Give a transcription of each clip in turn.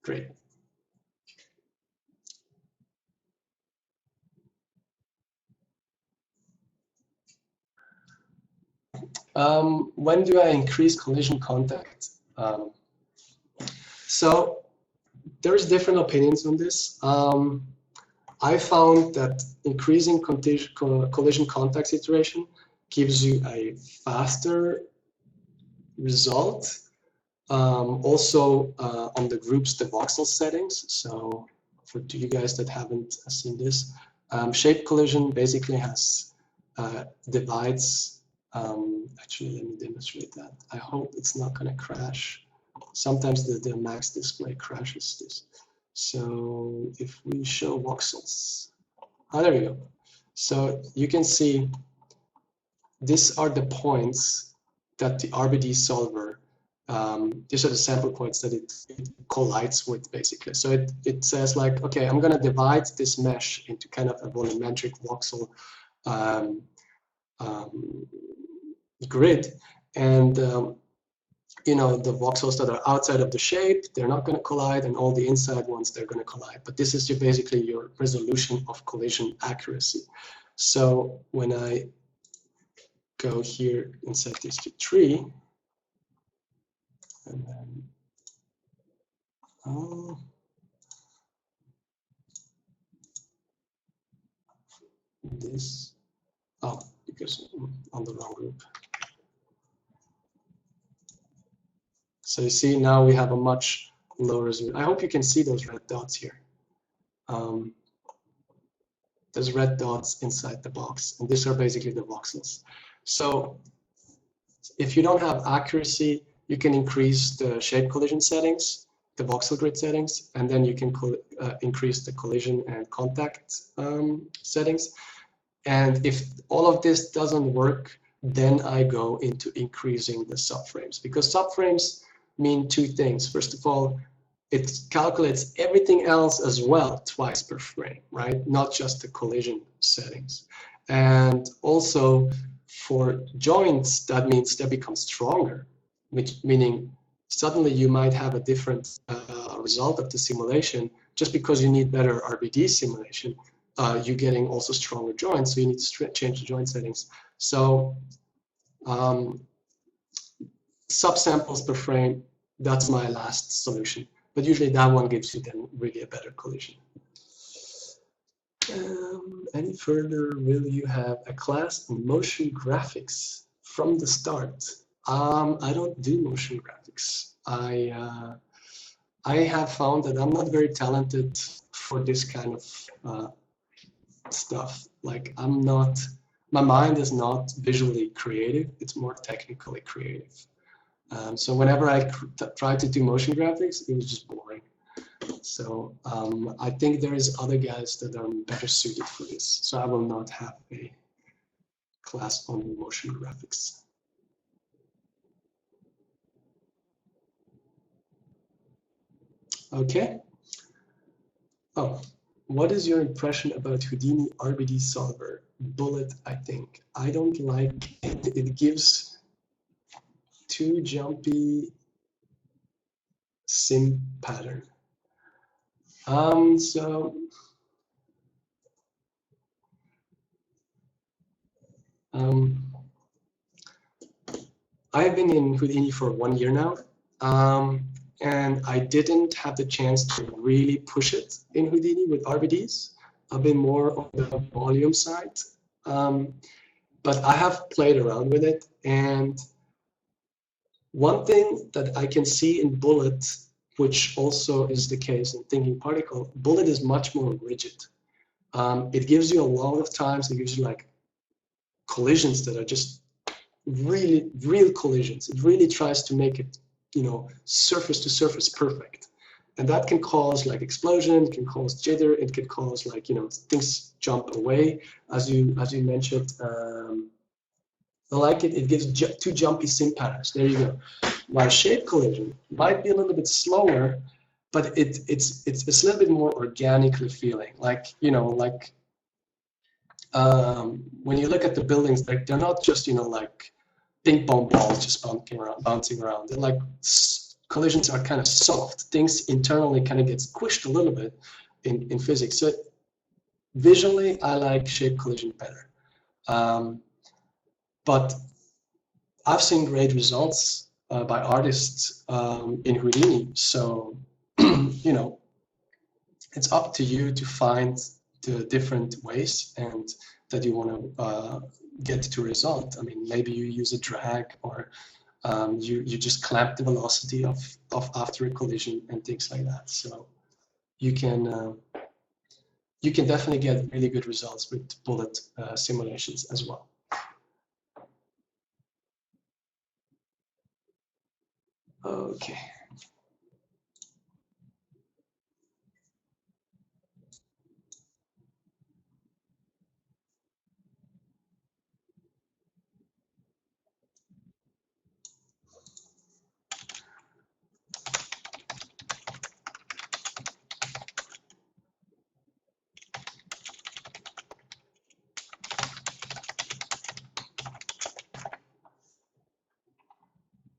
Great. When do I increase collision contact? So there's different opinions on this. I found that increasing collision contact iteration gives you a faster result. Also on the groups, the voxel settings. So for you guys that haven't seen this, ShapeCollision basically has divides. Actually, let me demonstrate that. I hope it's not going to crash. Sometimes the max display crashes this. So if we show voxels, there we go. So you can see these are the points that the RBD solver, these are the sample points that it collides with, basically. So it says like, okay, I'm going to divide this mesh into kind of a volumetric voxel grid, and you know, the voxels that are outside of the shape, they're not going to collide, and all the inside ones, they're going to collide. But this is basically your resolution of collision accuracy. So when I go here and set this to 3, and then this, because I'm on the wrong group. So you see now we have a much lower resolution. I hope you can see those red dots here. There's red dots inside the box, and these are basically the voxels. So if you don't have accuracy, you can increase the shape collision settings, the voxel grid settings, and then you can increase the collision and contact settings. And if all of this doesn't work, then I go into increasing the subframes, because subframes mean two things. First of all, it calculates everything else as well twice per frame, right? Not just the collision settings. And also for joints, that means they become stronger, meaning suddenly you might have a different result of the simulation just because you need better RBD simulation. You're getting also stronger joints, so you need to change the joint settings. So subsamples per frame, that's my last solution. But usually that one gives you then really a better collision. Any further, will you have a class in motion graphics from the start? I don't do motion graphics. I have found that I'm not very talented for this kind of stuff. Like I'm not, my mind is not visually creative, it's more technically creative. So whenever I tried to do motion graphics, it was just boring. So I think there is other guys that are better suited for this. So I will not have a class on motion graphics. Okay. Oh, what is your impression about Houdini RBD solver? Bullet, I think. I don't like it. It gives too jumpy sim pattern. I've been in Houdini for 1 year now, and I didn't have the chance to really push it in Houdini with RBDs. I've been more on the volume side, but I have played around with it, and one thing that I can see in Bullet, which also is the case in Thinking Particle, Bullet is much more rigid. It gives you a lot of times, it gives you like collisions that are just really real collisions. It really tries to make it, you know, surface to surface perfect. And that can cause like explosion, it can cause jitter, it can cause like, you know, things jump away. As you mentioned, I like it, it gives too jumpy sim patterns. There you go. While shape collision might be a little bit slower, but it's a little bit more organically feeling. Like, you know, like when you look at the buildings, like they're not just, you know, like ping pong balls just bouncing around. They're like collisions are kind of soft. Things internally kind of get squished a little bit in physics. So visually, I like shape collision better. But I've seen great results by artists in Houdini. So, you know, it's up to you to find the different ways and that you want to get to a result. I mean, maybe you use a drag, or you just clamp the velocity of after a collision and things like that. So you can definitely get really good results with bullet simulations as well. Okay.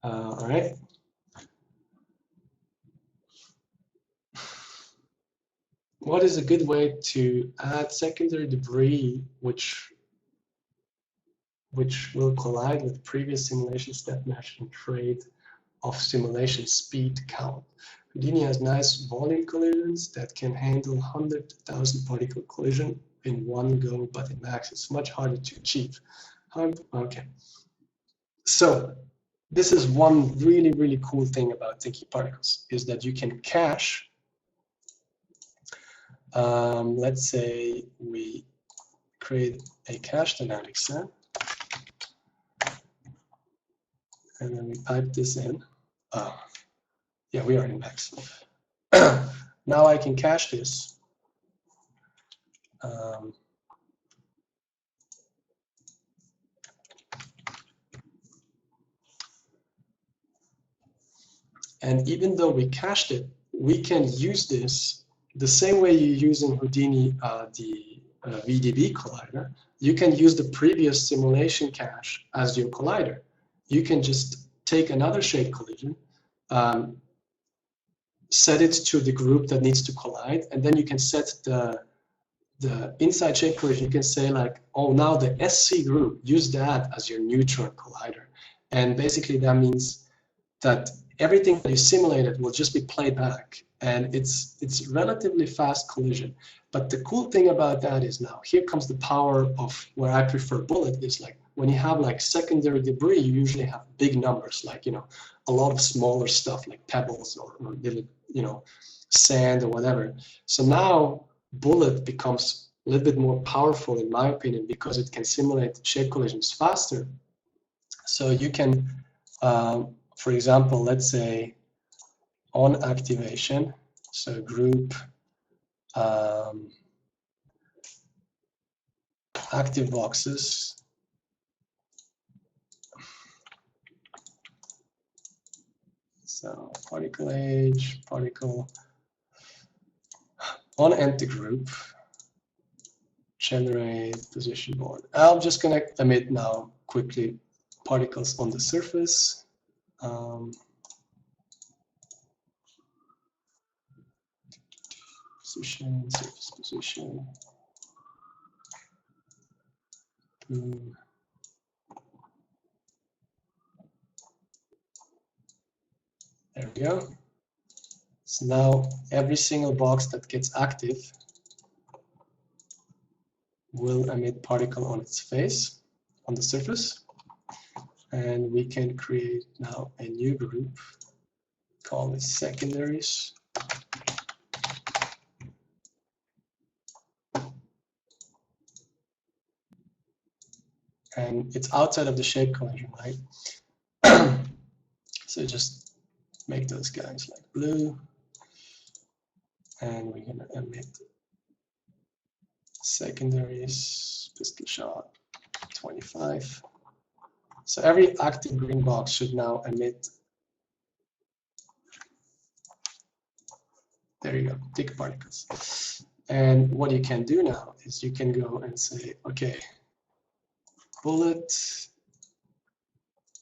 All right. What is a good way to add secondary debris which will collide with previous simulation step mesh and trade of simulation speed count? Houdini has nice volume collisions that can handle 100,000 particle collision in one go, but in Max it's much harder to achieve. Okay. So this is one really, really cool thing about thinking particles, is that you can cache. Let's say we create a cache dynamic set, and then we pipe this in. Yeah, we are in Max. Now I can cache this. And even though we cached it, we can use this the same way you use in Houdini the VDB collider. You can use the previous simulation cache as your collider. You can just take another shape collision, set it to the group that needs to collide, and then you can set the inside shape collision. You can say like, oh, now the SC group, use that as your neutron collider. And basically that means that everything that you simulated will just be played back, and it's relatively fast collision. But the cool thing about that is, now here comes the power of where I prefer bullet, is like when you have like secondary debris, you usually have big numbers, like, you know, a lot of smaller stuff like pebbles or little, you know, sand or whatever. So now bullet becomes a little bit more powerful, in my opinion, because it can simulate shape collisions faster. So you can, for example, let's say on activation, so group active boxes, so particle age, particle on empty group, generate position board. I'm just going to emit now quickly particles on the surface. Position, surface position. Boom. There we go. So now every single box that gets active will emit particle on its face, on the surface. And we can create now a new group, call it secondaries. And it's outside of the shape collision, right? So just make those guys like blue. And we're going to emit secondaries, pistol shot, 25. So every active green box should now emit, there you go, thick particles. And what you can do now is you can go and say, okay, bullet,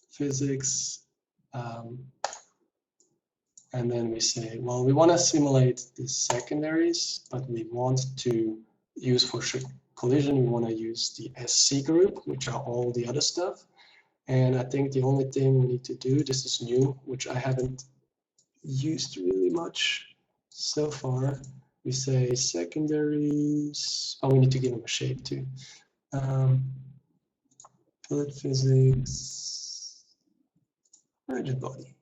physics, And then we say, well, we want to simulate the secondaries, but we want to use for collision, we want to use the SC group, which are all the other stuff. And I think the only thing we need to do, this is new, which I haven't used really much so far. We say secondaries. Oh, we need to give them a shape too. Fluid physics, rigid body.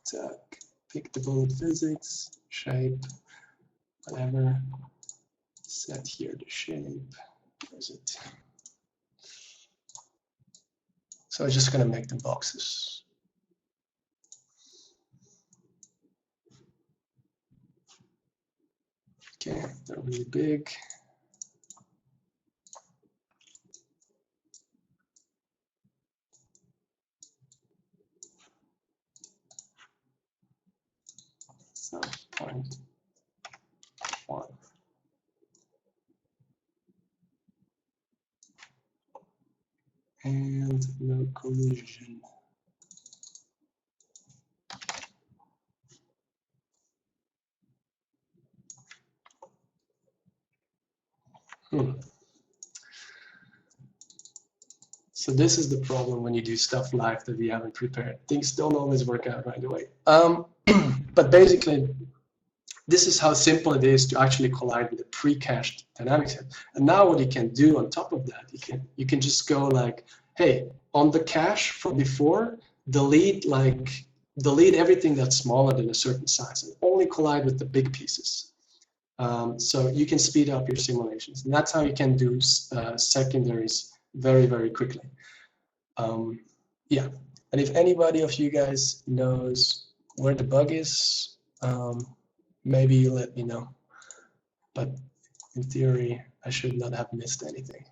Tack, pick the fluid physics, shape, whatever. Set here the shape. Where is it? So I'm just going to make the boxes. Okay, they're really big. So 0.1. And no collision. So this is the problem when you do stuff live that you haven't prepared. Things don't always work out right away. But basically, this is how simple it is to actually collide with a pre-cached dynamic set. And now what you can do on top of that, you can just go like, hey, on the cache from before, delete everything that's smaller than a certain size and only collide with the big pieces. So you can speed up your simulations. And that's how you can do secondaries very, very quickly. Yeah, and if anybody of you guys knows where the bug is, maybe you let me know. But in theory, I should not have missed anything.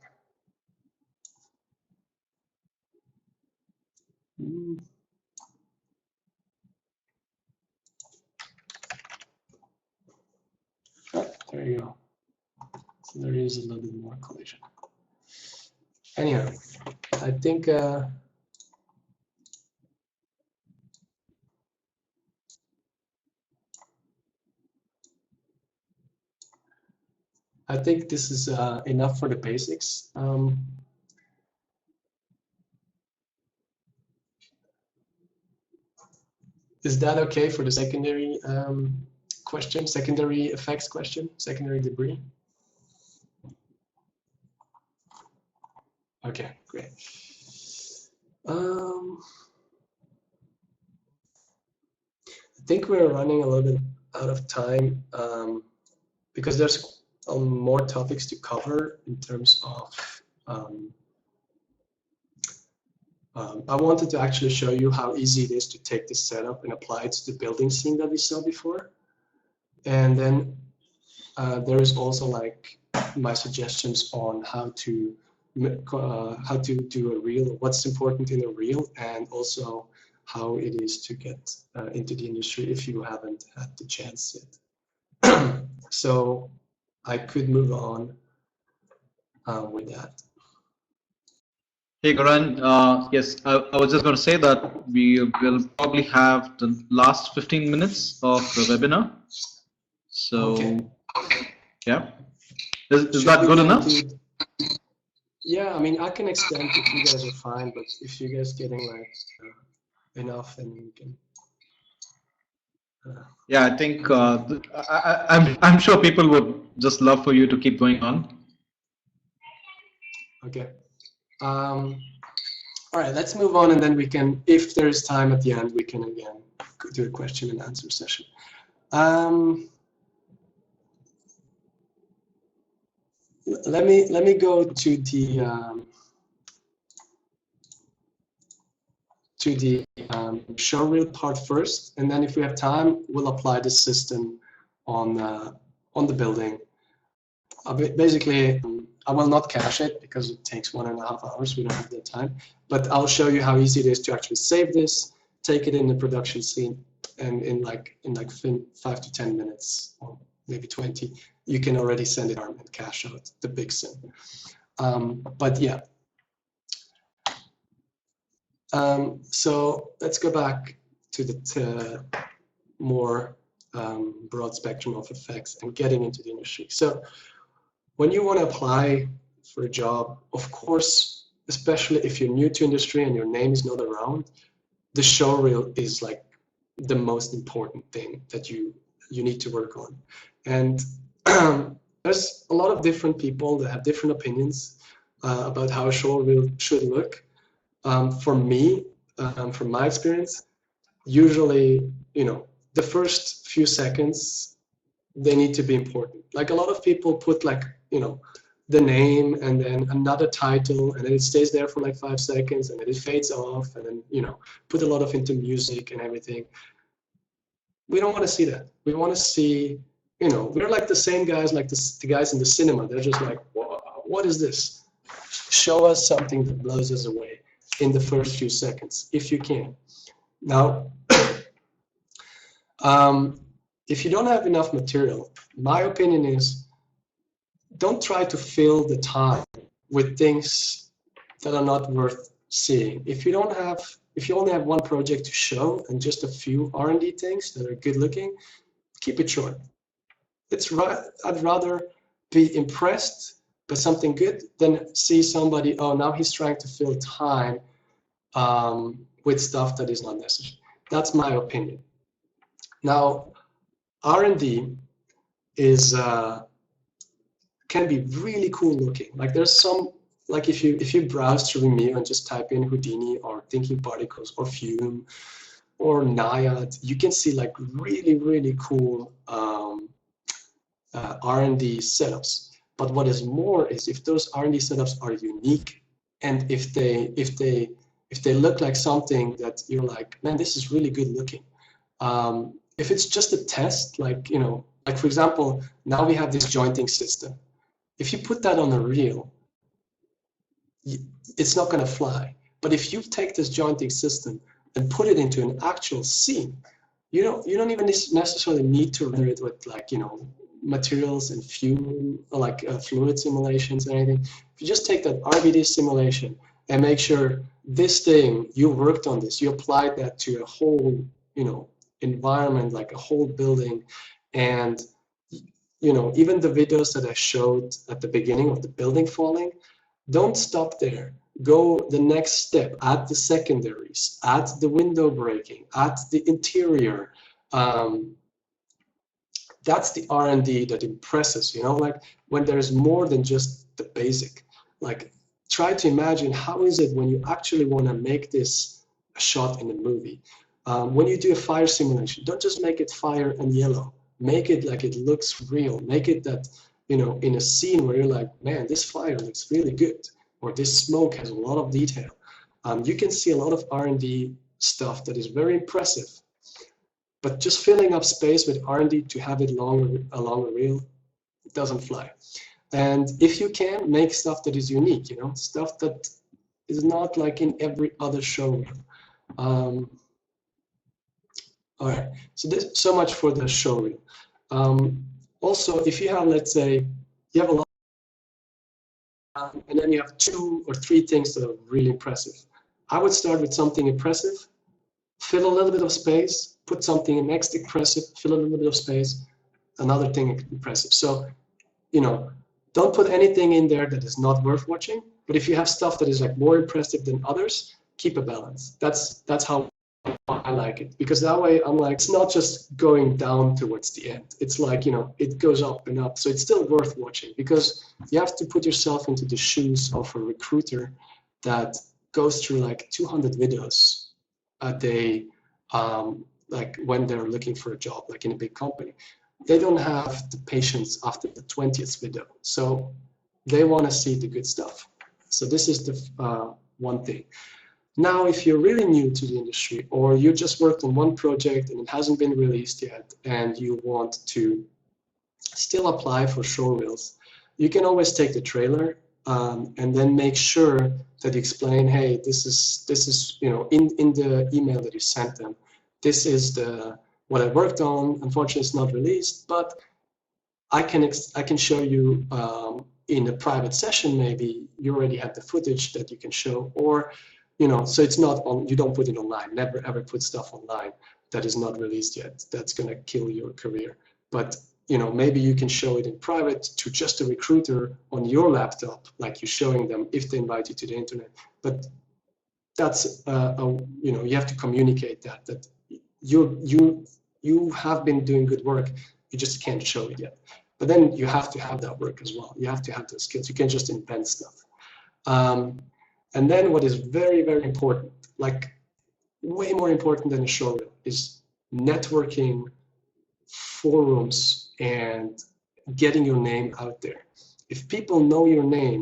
Oh, there you go. So there is a little bit more collision. Anyhow, I think this is enough for the basics. Is that okay for the secondary question, secondary effects question, secondary debris? Okay, great. I think we're running a little bit out of time because there's more topics to cover in terms of I wanted to actually show you how easy it is to take this setup and apply it to the building scene that we saw before. And then there is also like my suggestions on how to do a reel, what's important in a reel, and also how it is to get into the industry if you haven't had the chance yet. So I could move on with that. Hey, Goran. Yes, I was just going to say that we will probably have the last 15 minutes of the webinar. So, okay. Yeah. Is that good enough? Yeah, I mean, I can extend if you guys are fine, but if you guys getting like enough, then we can. Yeah, I think I'm sure people would just love for you to keep going on. Okay. All right, let's move on, and then we can, if there is time at the end, we can again do a question and answer session. Let me go to the showreel part first, and then if we have time, we'll apply this system on the building. Basically, I will not cache it because it takes 1.5 hours. We don't have that time. But I'll show you how easy it is to actually save this, take it in the production scene, and in like 5 to 10 minutes, or maybe 20, you can already send it and cache out the big sim. But yeah. So let's go back to the more broad spectrum of effects and getting into the industry. So when you want to apply for a job, of course, especially if you're new to industry and your name is not around, the showreel is like the most important thing that you need to work on. And there's a lot of different people that have different opinions about how a showreel should look. For me, from my experience, usually, you know, the first few seconds, they need to be important. Like a lot of people put like, you know, the name and then another title, and then it stays there for like 5 seconds, and then it fades off, and then, you know, put a lot of into music and everything. We don't want to see that. We want to see, you know, we're like the same guys, like the guys in the cinema. They're just like, what is this? Show us something that blows us away in the first few seconds, if you can. Now, if you don't have enough material, my opinion is don't try to fill the time with things that are not worth seeing. If you only have one project to show and just a few R&D things that are good looking, keep it short. I'd rather be impressed by something good than see somebody, oh, now he's trying to fill time with stuff that is not necessary. That's my opinion. Now, R&D is can be really cool looking. Like there's some, like if you browse through Vimeo and just type in Houdini or Thinking Particles or Fume or Naiad, you can see like really cool R&D setups. But what is more is if those R&D setups are unique, and if they look like something that you're like, man, this is really good looking. If it's just a test, like, you know, like for example, now we have this jointing system. If you put that on a reel, it's not going to fly. But if you take this jointing system and put it into an actual scene, you don't even necessarily need to render it with, like, you know, materials and fume, or like fluid simulations or anything. If you just take that RBD simulation and make sure this thing, you worked on this, you applied that to a whole, you know, environment, like a whole building, and you know, even the videos that I showed at the beginning of the building falling, don't stop there. Go the next step, add the secondaries, add the window breaking, add the interior. That's the R&D that impresses, you know, like when there's more than just the basic. Like try to imagine how is it when you actually want to make this a shot in a movie. When you do a fire simulation, don't just make it fire and yellow. Make it like it looks real. Make it that, you know, in a scene where you're like, man, this fire looks really good, or this smoke has a lot of detail. You can see a lot of R&D stuff that is very impressive, but just filling up space with R&D to have it along a reel, it doesn't fly. And if you can, make stuff that is unique, you know, stuff that is not like in every other show. All right, so much for the showreel. Also, if you have, let's say, you have a lot, and then you have 2 or 3 things that are really impressive. I would start with something impressive, fill a little bit of space, put something next impressive, fill a little bit of space, another thing impressive. So, you know, don't put anything in there that is not worth watching. But if you have stuff that is like more impressive than others, keep a balance. That's how I like it, because that way I'm like, it's not just going down towards the end. It's like, you know, it goes up and up. So it's still worth watching, because you have to put yourself into the shoes of a recruiter that goes through like 200 videos a day, like when they're looking for a job, like in a big company. They don't have the patience after the 20th video. So they want to see the good stuff. So this is the one thing. Now, if you're really new to the industry, or you just worked on one project and it hasn't been released yet, and you want to still apply for showreels, you can always take the trailer and then make sure that you explain, hey, this is you know, in the email that you sent them, this is what I worked on. Unfortunately, it's not released, but I can show you in a private session. Maybe you already have the footage that you can show, or, you know, so it's not on, you don't put it online. Never ever put stuff online. that is not released yet. That's going to kill your career. But maybe you can show it in private to just a recruiter on your laptop, like you're showing them if they invite you to the internet. But that's you have to communicate that you have been doing good work. You just can't show it yet. But then you have to have that work as well. You have to have those skills. You can't just invent stuff. And then what is very, very important, like way more important than a showreel, is networking, forums, and getting your name out there. If people know your name,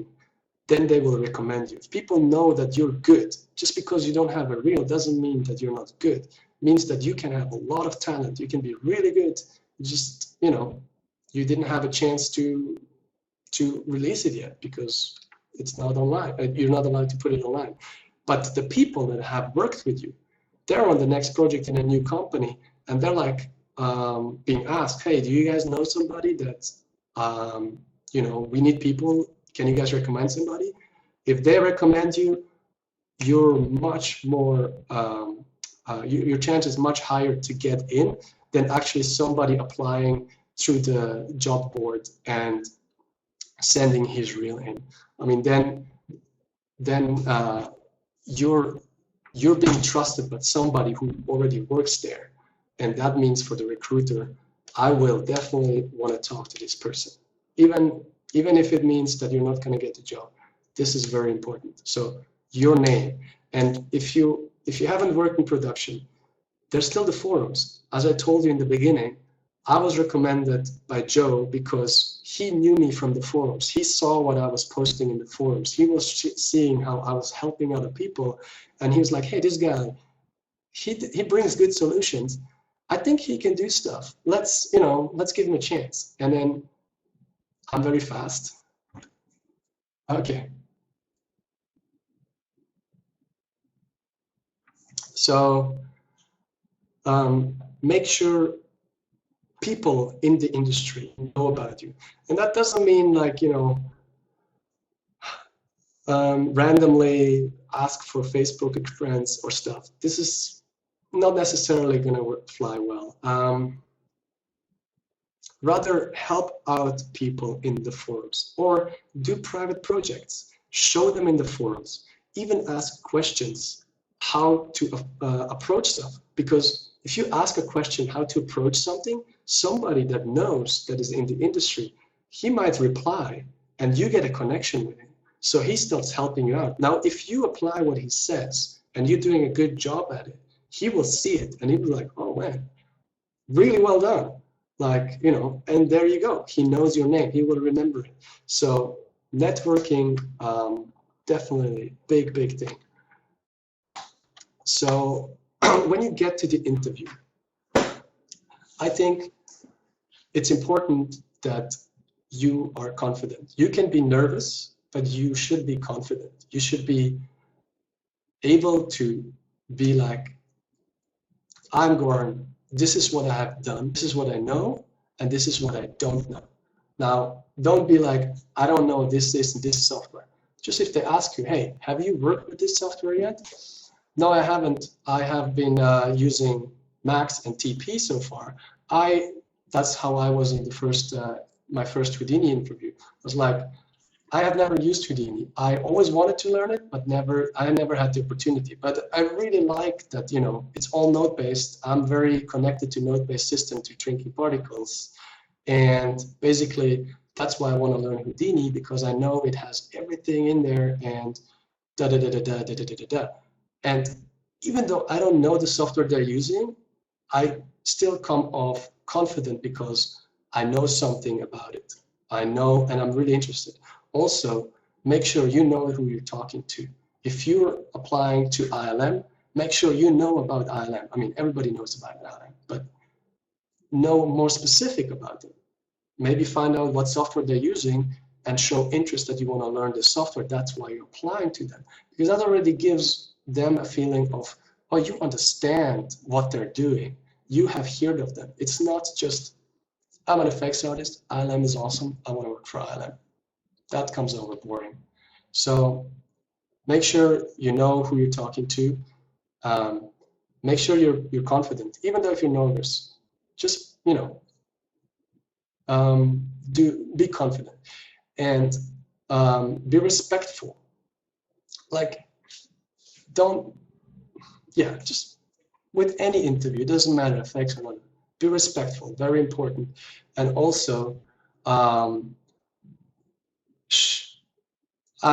then they will recommend you. If people know that you're good, just because you don't have a reel doesn't mean that you're not good. It means that you can have a lot of talent. You can be really good. Just, you didn't have a chance to release it yet because it's not online. You're not allowed to put it online. But the people that have worked with you, they're on the next project in a new company, and they're like being asked, hey, do you guys know somebody that, we need people? Can you guys recommend somebody? If they recommend you, you're much more, your chance is much higher to get in than actually somebody applying through the job board and sending his reel in. I mean, then you're being trusted by somebody who already works there, and that means for the recruiter, I will definitely want to talk to this person, even if it means that you're not going to get the job. This is very important. So your name, and if you haven't worked in production, there's still the forums. As I told you in the beginning, I was recommended by Joe because he knew me from the forums. He saw what I was posting in the forums. He was seeing how I was helping other people, and he was like, hey, this guy, he brings good solutions. I think he can do stuff. Let's give him a chance. And then I'm very fast. Okay. So make sure people in the industry know about you. And that doesn't mean like, randomly ask for Facebook friends or stuff. This is not necessarily going to fly well. Rather help out people in the forums or do private projects. Show them in the forums. Even ask questions how to approach stuff. Because if you ask a question how to approach something, somebody that knows, that is in the industry, he might reply and you get a connection with him. So he starts helping you out. Now, if you apply what he says and you're doing a good job at it, he will see it and he'll be like, oh man, really well done. Like, and there you go. He knows your name. He will remember it. So networking, definitely big, big thing. So when you get to the interview, I think it's important that you are confident. You can be nervous, but you should be confident. You should be able to be like, I'm Goran. This is what I have done. This is what I know, and this is what I don't know. Now, don't be like, I don't know this, and this software. Just if they ask you, hey, have you worked with this software yet? No, I haven't. I have been using Max and TP so far. That's how I was in the first my first Houdini interview. I was like, I have never used Houdini. I always wanted to learn it, but I never had the opportunity. But I really like that, it's all node-based. I'm very connected to node-based system to drinking particles. And basically, that's why I want to learn Houdini, because I know it has everything in there and da-da-da-da-da-da-da-da-da. And even though I don't know the software they're using, I still come off confident because I know something about it. I know, and I'm really interested. Also, make sure you know who you're talking to. If you're applying to ILM, make sure you know about ILM. I mean, everybody knows about ILM, but know more specific about it. Maybe find out what software they're using and show interest that you want to learn the software. That's why you're applying to them. Because that already gives them a feeling of, oh, you understand what they're doing. You have heard of them. It's not just, I'm an effects artist, ILM is awesome, I want to work for ILM. That comes over boring. So make sure you know who you're talking to. Make sure you're confident, even though if you're nervous. Just, you know, be confident and be respectful. Like, don't, yeah, just with any interview, it doesn't matter if X or not. Be respectful, very important. And also, I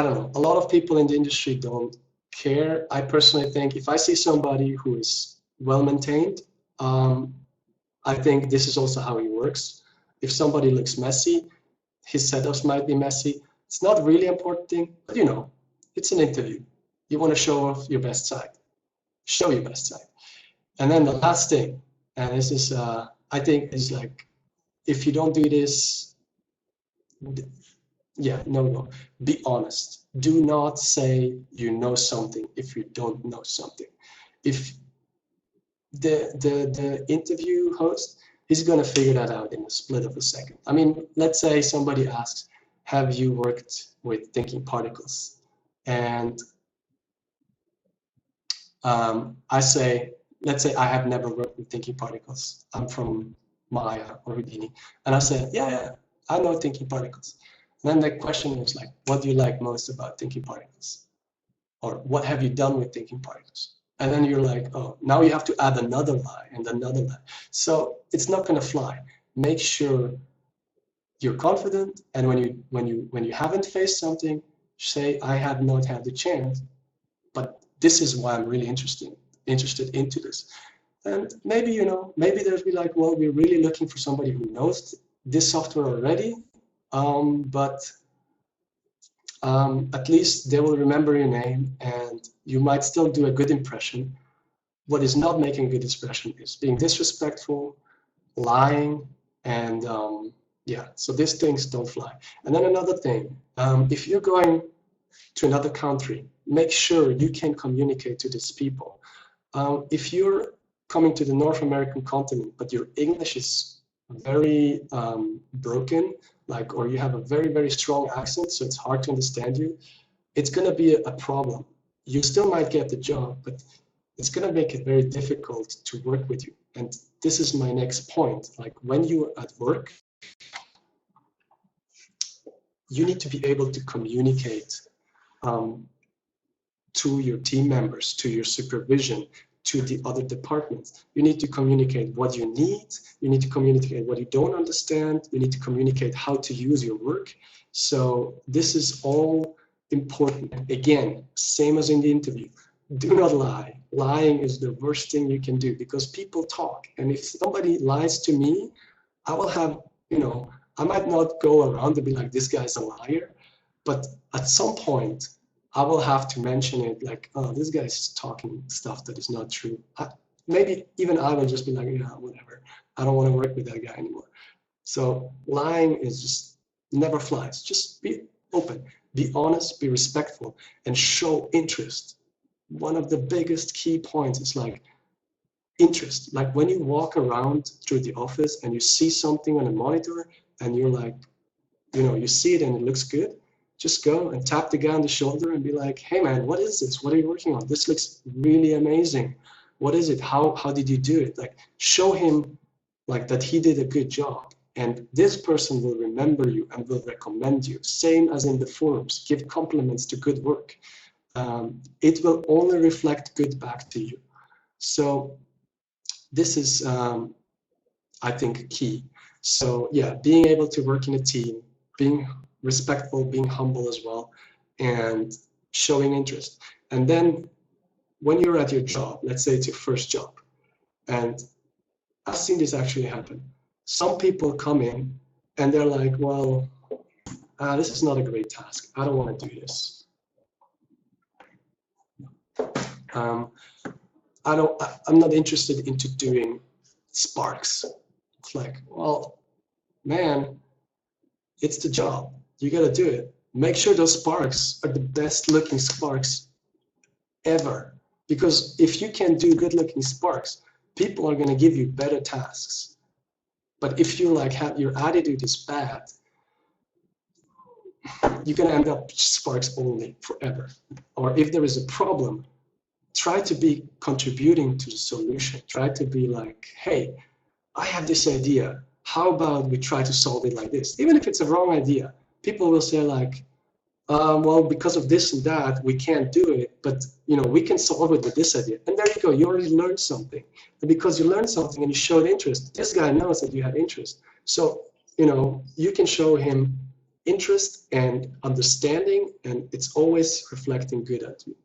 don't know, a lot of people in the industry don't care. I personally think if I see somebody who is well maintained, I think this is also how he works. If somebody looks messy, his setups might be messy. It's not really important thing, but you know, it's an interview. You want to show off your best side. Show your best side. And then the last thing, and this is, I think, is like, if you don't do this, yeah, no. Be honest. Do not say you know something if you don't know something. If the interview host, he's gonna figure that out in a split of a second. I mean, let's say somebody asks, have you worked with thinking particles? And I say, let's say I have never worked with thinking particles. I'm from Maya or Houdini. And I said, yeah, I know thinking particles. And then the question was like, what do you like most about thinking particles? Or what have you done with thinking particles? And then you're like, oh, now you have to add another lie and another lie. So it's not gonna fly. Make sure you're confident, and when you haven't faced something, say, I have not had the chance, but this is why I'm really interested into this. And maybe, you know, maybe there'll be like, well, we're really looking for somebody who knows this software already, but at least they will remember your name and you might still do a good impression. What is not making a good impression is being disrespectful, lying, and yeah, so these things don't fly. And then another thing, if you're going to another country, make sure you can communicate to these people. If you're coming to the North American continent, but your English is very broken, like, or you have a very, very strong accent, so it's hard to understand you, it's gonna be a problem. You still might get the job, but it's gonna make it very difficult to work with you. And this is my next point. Like, when you're at work, you need to be able to communicate to your team members, to your supervision, to the other departments. You need to communicate what you need. You need to communicate what you don't understand. You need to communicate how to use your work. So this is all important. Again, same as in the interview. Do not lie. Lying is the worst thing you can do because people talk. And if somebody lies to me, I will have, you know, I might not go around and be like, this guy's a liar. But at some point, I will have to mention it, like, oh, this guy's talking stuff that is not true. Maybe even I will just be like, yeah, whatever. I don't want to work with that guy anymore. So lying is just never flies. Just be open, be honest, be respectful, and show interest. One of the biggest key points is like interest. Like when you walk around through the office and you see something on a monitor and you're like, you know, you see it and it looks good, just go and tap the guy on the shoulder and be like, hey man, what is this? What are you working on? This looks really amazing. What is it? How did you do it? Like, show him like that he did a good job. And this person will remember you and will recommend you. Same as in the forums, give compliments to good work. It will only reflect good back to you. So this is, I think, key. So yeah, being able to work in a team, being respectful, being humble as well, and showing interest. And then when you're at your job, let's say it's your first job, and I've seen this actually happen. Some people come in and they're like, well, this is not a great task. I don't want to do this. I'm not interested into doing sparks. It's like, well, man, it's the job. You got to do it. Make sure those sparks are the best looking sparks ever. Because if you can do good looking sparks, people are going to give you better tasks. But if you like have your attitude is bad, you're going to end up sparks only forever. Or if there is a problem, try to be contributing to the solution. Try to be like, hey, I have this idea. How about we try to solve it like this? Even if it's a wrong idea, people will say like, well, because of this and that, we can't do it, but we can solve it with this idea. And there you go, you already learned something. And because you learned something and you showed interest, this guy knows that you had interest. So, you can show him interest and understanding, and it's always reflecting good at you.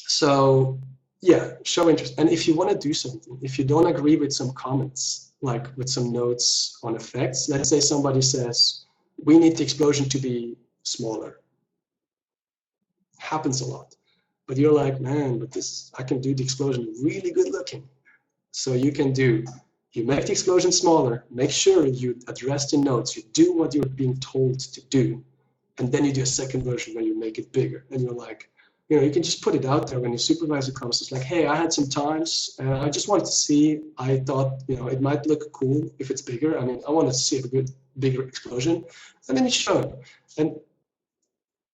So yeah, show interest. And if you want to do something, if you don't agree with some comments, like with some notes on effects, let's say somebody says, we need the explosion to be smaller. Happens a lot. But you're like, man, but I can do the explosion really good looking. So you make the explosion smaller, make sure you address the notes, you do what you're being told to do, and then you do a second version where you make it bigger. And you're like, you can just put it out there when your supervisor comes. It's like, hey, I had some times, and I just wanted to see, I thought, it might look cool if it's bigger. I mean, I wanted to see a good, bigger explosion. And then you show him. And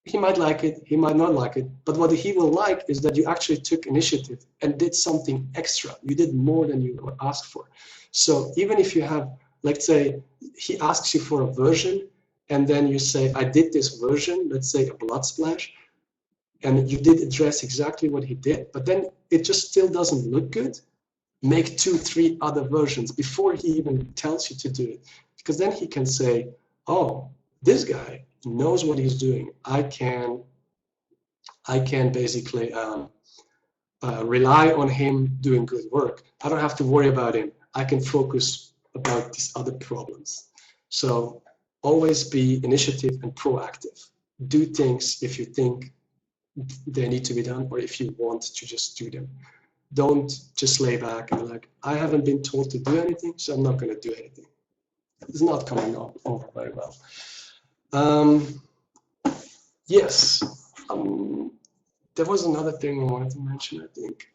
he might like it, he might not like it, but what he will like is that you actually took initiative and did something extra. You did more than you were asked for. So even if you have, let's say, he asks you for a version, and then you say, I did this version, let's say a blood splash, and you did address exactly what he did, but then it just still doesn't look good, make 2, 3 other versions before he even tells you to do it. Because then he can say, oh, this guy knows what he's doing. I can basically rely on him doing good work. I don't have to worry about him. I can focus about these other problems. So always be initiative and proactive. Do things if you think they need to be done, or if you want to just do them. Don't just lay back and like, I haven't been told to do anything, so I'm not going to do anything. It's not coming over very well. Yes, there was another thing I wanted to mention, I think.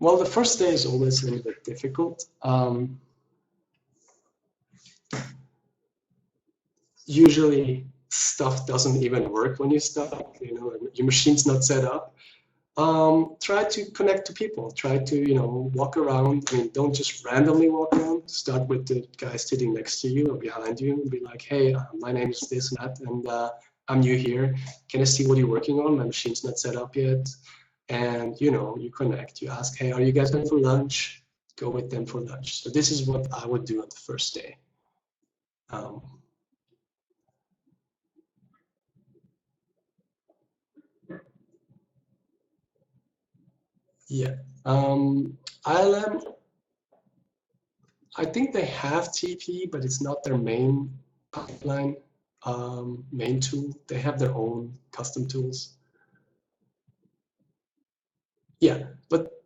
Well, the first day is always a little bit difficult. Usually stuff doesn't even work when you start, your machine's not set up. Try to connect to people, try to, walk around. I mean, don't just randomly walk around. Start with the guy sitting next to you or behind you and be like, hey, my name is this and that, and I'm new here. Can I see what you're working on? My machine's not set up yet. And, you connect, you ask, hey, are you guys going for lunch? Go with them for lunch. So this is what I would do on the first day. Yeah, ILM, I think they have TP, but it's not their main pipeline, main tool. They have their own custom tools. Yeah, but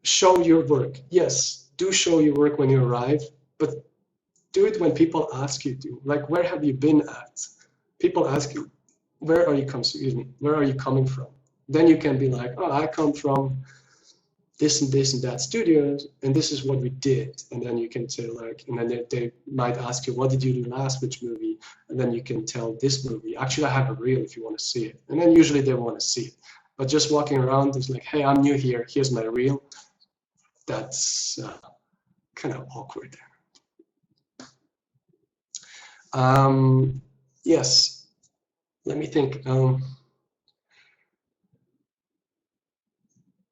show your work. Yes, do show your work when you arrive, but do it when people ask you to. Like, where have you been at? People ask you, where are you coming from? Then you can be like, oh, I come from this and this and that studios, and this is what we did. And then you can say like, and then they might ask you, what did you do last, which movie? And then you can tell this movie. Actually, I have a reel if you want to see it. And then usually they want to see it. But just walking around is like, hey, I'm new here. Here's my reel. That's kind of awkward. Yes, let me think.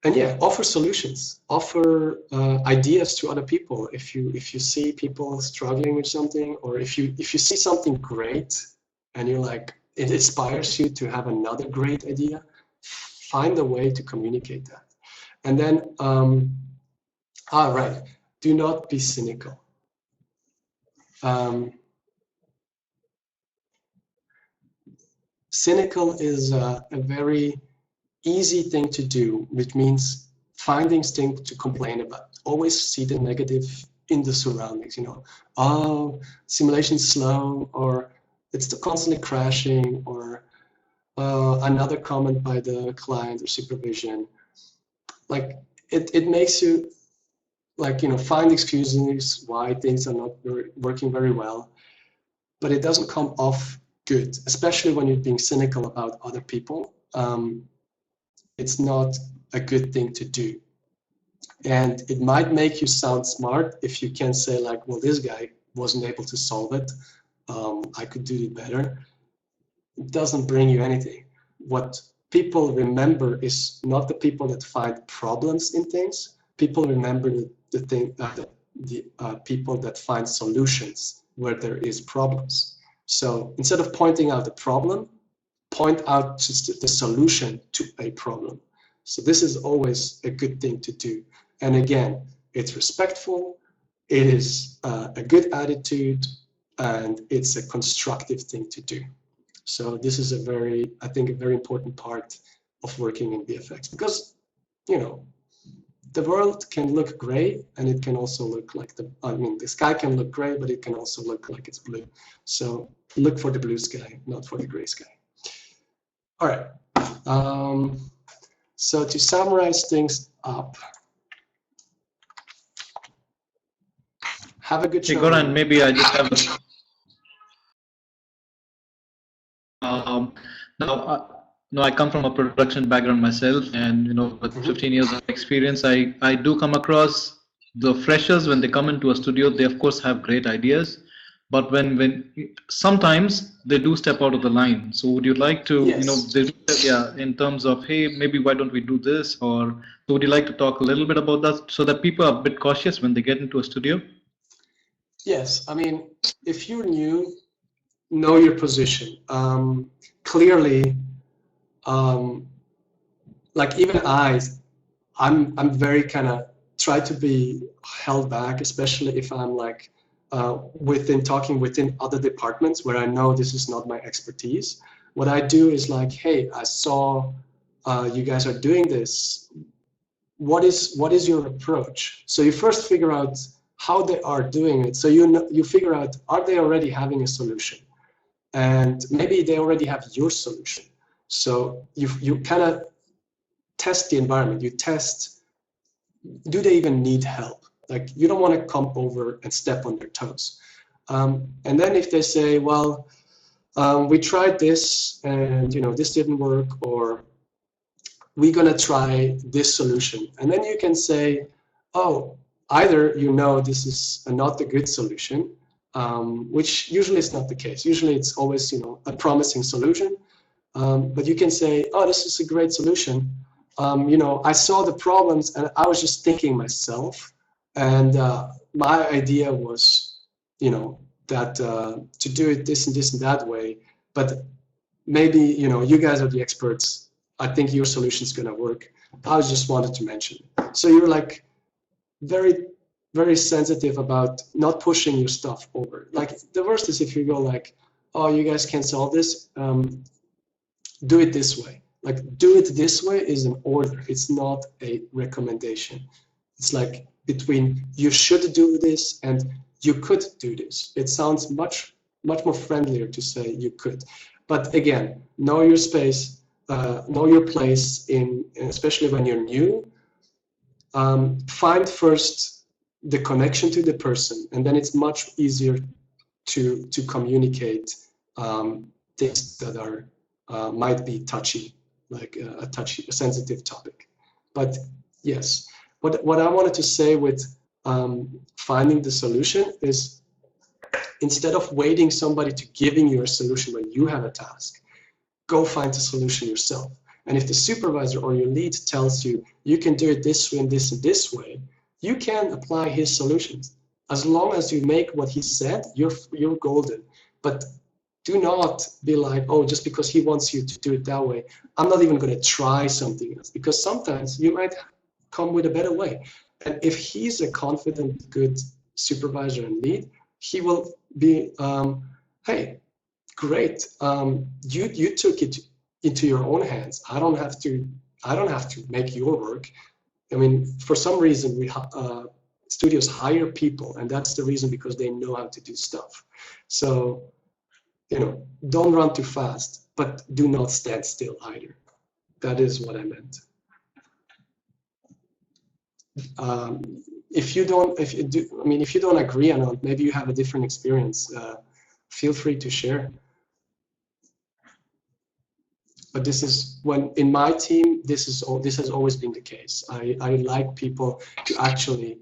And yeah, offer solutions, offer ideas to other people. If you see people struggling with something, or if you see something great and you're like, it inspires you to have another great idea, find a way to communicate that. And then, right, do not be cynical. Cynical is a very easy thing to do, which means finding things to complain about. Always see the negative in the surroundings, oh, simulation's slow, or it's constantly crashing, or another comment by the client or supervision. Like it makes you like, you know, find excuses why things are not working very well, but it doesn't come off good, especially when you're being cynical about other people. It's not a good thing to do. And it might make you sound smart if you can say like, well, this guy wasn't able to solve it. I could do it better. It doesn't bring you anything. What people remember is not the people that find problems in things. People remember the people that find solutions where there is problems. So instead of pointing out the problem, point out just the solution to a problem. So this is always a good thing to do. And again, it's respectful, it is a good attitude, and it's a constructive thing to do. So this is I think a very important part of working in VFX, because, you know, the world can look gray, and it can also look like the sky can look gray, but it can also look like it's blue. So look for the blue sky, not for the gray sky. All right. So to summarize things up, have a good show. Hey, Goran, maybe I just have now I come from a production background myself, and you know, with 15 years of experience, I do come across the freshers when they come into a studio. They of course have great ideas, but when sometimes they do step out of the line. So would you like to, yes, you know, in terms of, hey, maybe why don't we do this? Or so would you like to talk a little bit about that so that people are a bit cautious when they get into a studio? Yes, I mean, if you're new, know your position. Clearly, like even I'm very kind of try to be held back, especially if I'm like talking within other departments where I know this is not my expertise. What I do is like, hey, I saw you guys are doing this. What is your approach? So you first figure out how they are doing it. So you figure out, are they already having a solution? And maybe they already have your solution. So you kind of test the environment. You test, do they even need help? Like, you don't want to come over and step on their toes. And then if they say, well, we tried this and, you know, this didn't work, or we're going to try this solution. And then you can say, oh, either you know this is not a good solution, which usually is not the case. Usually it's always, you know, a promising solution. But you can say, oh, this is a great solution. You know, I saw the problems and I was just thinking myself. And my idea was, you know, that to do it this and this and that way. But maybe, you know, you guys are the experts. I think your solution is going to work. I just wanted to mention it. So you're like very, very sensitive about not pushing your stuff over. Like, the worst is if you go like, oh, you guys can't solve this. Do it this way. Like, do it this way is an order. It's not a recommendation. It's like between you should do this and you could do this. It sounds much more friendlier to say you could. But again, know your space, know your place in, especially when you're new. Find first the connection to the person, and then it's much easier to communicate things that are might be touchy, like a sensitive topic. But yes, what I wanted to say with finding the solution is, instead of waiting somebody to giving you a solution when you have a task, go find the solution yourself. And if the supervisor or your lead tells you, you can do it this way and this and this way, you can apply his solutions. As long as you make what he said, you're golden. But do not be like, oh, just because he wants you to do it that way, I'm not even going to try something else, because sometimes you might come with a better way. And if he's a confident, good supervisor and lead, he will be, hey, great, you took it into your own hands. I don't have to make your work. I mean, for some reason, studios hire people, and that's the reason, because they know how to do stuff. So, you know, don't run too fast. but do not stand still either. That is what I meant. If you don't agree on it, maybe you have a different experience. Feel free to share. But this is when in my team, this has always been the case. I like people to actually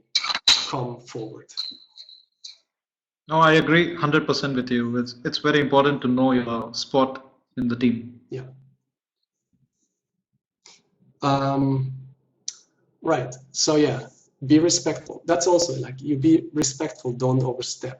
come forward. No, I agree 100% with you. It's very important to know your spot in the team. Yeah. Right. So yeah, be respectful. That's also like you be respectful. Don't overstep.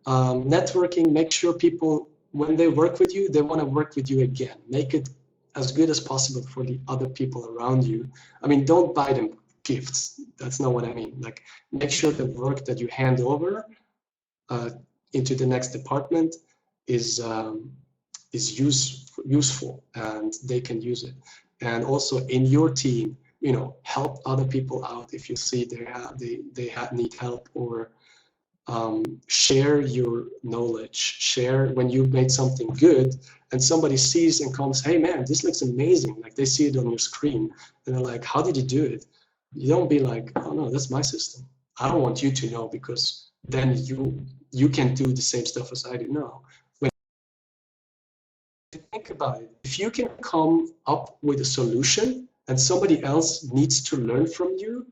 Networking. Make sure people, when they work with you, they want to work with you again. Make it as good as possible for the other people around you. I mean, don't buy them gifts. That's not what I mean. Like, make sure the work that you hand over into the next department is useful and they can use it. And also in your team, you know, help other people out if you see they need help, or share your knowledge. Share when you made something good and somebody sees and comes, hey man, this looks amazing. Like they see it on your screen and they're like, how did you do it? You don't be like, oh no, that's my system. I don't want you to know, because then you can do the same stuff as I do. No. When you think about it, if you can come up with a solution and somebody else needs to learn from you,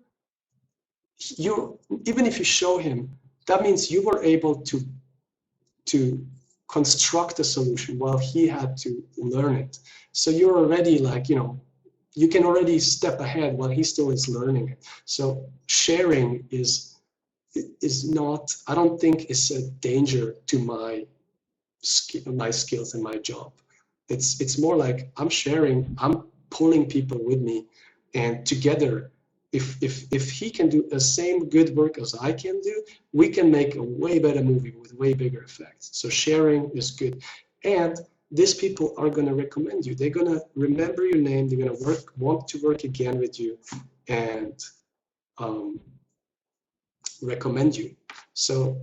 even if you show him, that means you were able to construct a solution while he had to learn it. So you're already like, you know, you can already step ahead while he still is learning it. So sharing is not, I don't think it's a danger to my skills and my job. It's more like I'm sharing, I'm pulling people with me, and together, if he can do the same good work as I can do, we can make a way better movie with way bigger effects. So sharing is good. And these people are going to recommend you. They're going to remember your name. They're going to want to work again with you, and recommend you. So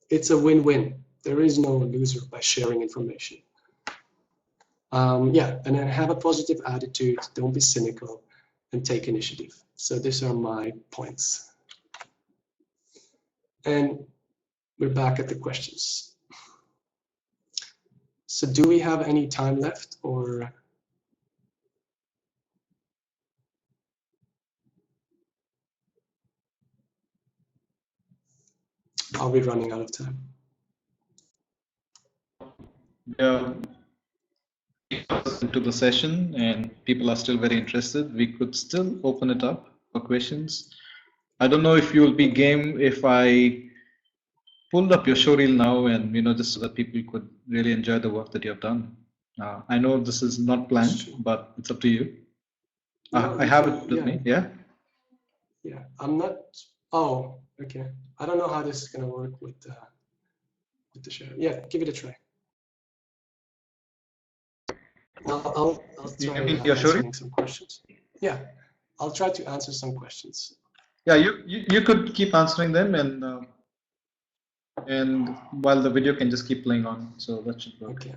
it's a win-win. There is no loser by sharing information. Yeah, and then have a positive attitude. Don't be cynical, and take initiative. So these are my points. And we're back at the questions. So do we have any time left, or are we running out of time? Yeah, into the session and people are still very interested. We could still open it up for questions. I don't know if you'll be game if I pulled up your showreel now, and just so that people could really enjoy the work that you have done. I know this is not planned, but it's up to you. I have it with me. Yeah. Yeah, I'm not. Oh, okay. I don't know how this is gonna work with the show. Yeah, give it a try. I'll try answering some questions. Yeah, I'll try to answer some questions. Yeah, you could keep answering them, and while the video can just keep playing on, so that should work. Okay.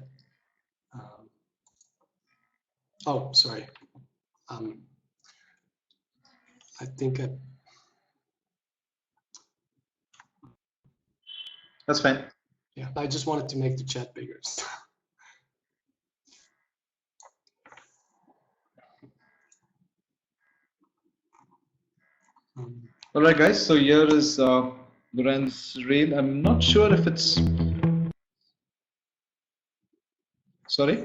Oh, sorry. I think That's fine. Yeah, I just wanted to make the chat bigger. All right, guys. So here is Goran's reel. I'm not sure if it's. Sorry.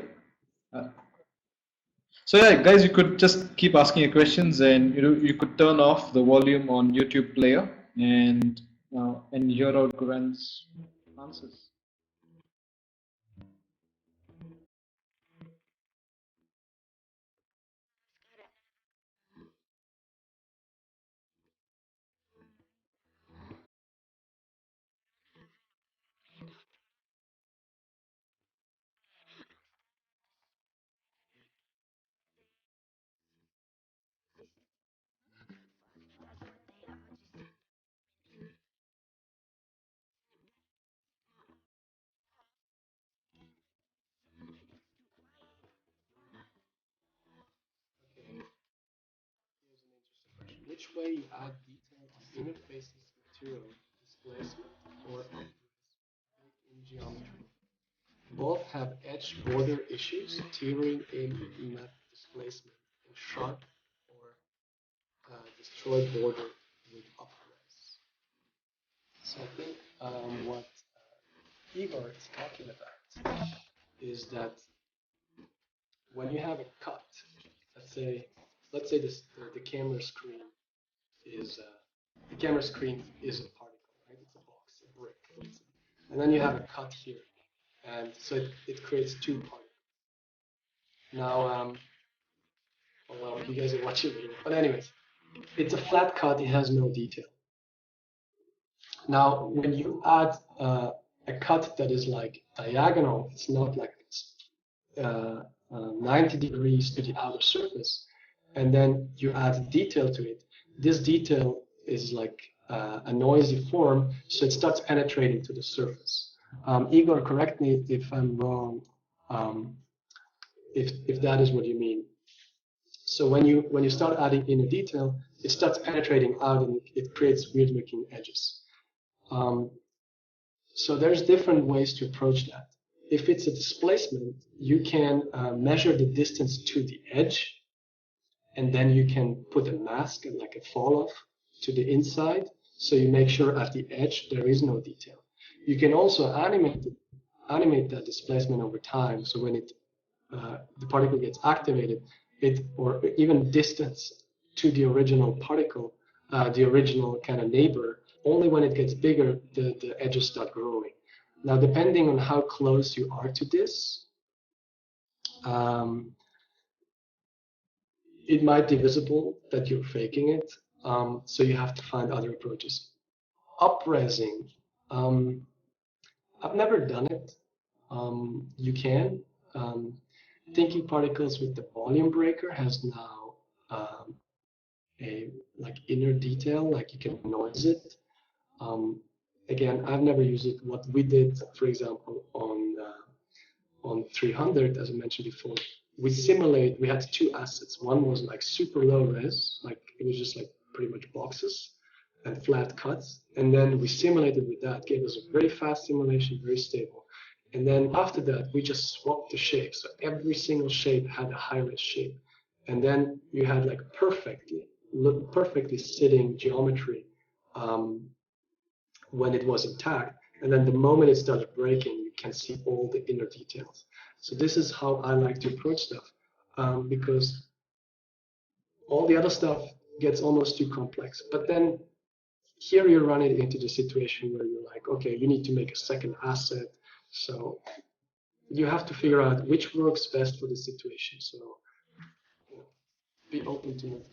So yeah, guys, you could just keep asking your questions, and you could turn off the volume on YouTube player and hear out Goran's answers. which way you add detail on interfaces, material, displacement, or in geometry. Both have edge border issues, tearing in map displacement, and sharp or destroyed border with upres. So I think what Igor is talking about is that when you have a cut, let's say the camera screen is the camera screen is a particle, right? It's a box, a brick, and then you have a cut here, and so it creates two particles. Now, well, you guys are watching me, but anyways, it's a flat cut. It has no detail. Now, when you add a cut that is like diagonal, it's not like this. 90 degrees to the outer surface, and then you add detail to it. This detail is like a noisy form, so it starts penetrating to the surface. Igor, correct me if I'm wrong, if that is what you mean. So when you start adding in a detail, it starts penetrating out and it creates weird looking edges. So there's different ways to approach that. If it's a displacement, you can measure the distance to the edge, and then you can put a mask, like a fall off, to the inside, so you make sure at the edge there is no detail. You can also animate that displacement over time, so when the particle gets activated, or even distance to the original particle, the original kind of neighbor, only when it gets bigger, the edges start growing. Now, depending on how close you are to this, it might be visible that you're faking it, so you have to find other approaches. Upresing, I've never done it. You can. Thinking Particles with the volume breaker has now a like inner detail, like you can noise it. Again, I've never used it. What we did, for example, on 300, as I mentioned before, we had two assets. One was like super low res, like it was just like pretty much boxes and flat cuts. And then we simulated with that, gave us a very fast simulation, very stable. And then after that, we just swapped the shape. So every single shape had a high res shape. And then you had like perfectly sitting geometry when it was intact. And then the moment it started breaking, you can see all the inner details. So this is how I like to approach stuff, because all the other stuff gets almost too complex. But then here you're running into the situation where you're like, okay, you need to make a second asset. So you have to figure out which works best for the situation. So you know, be open to it.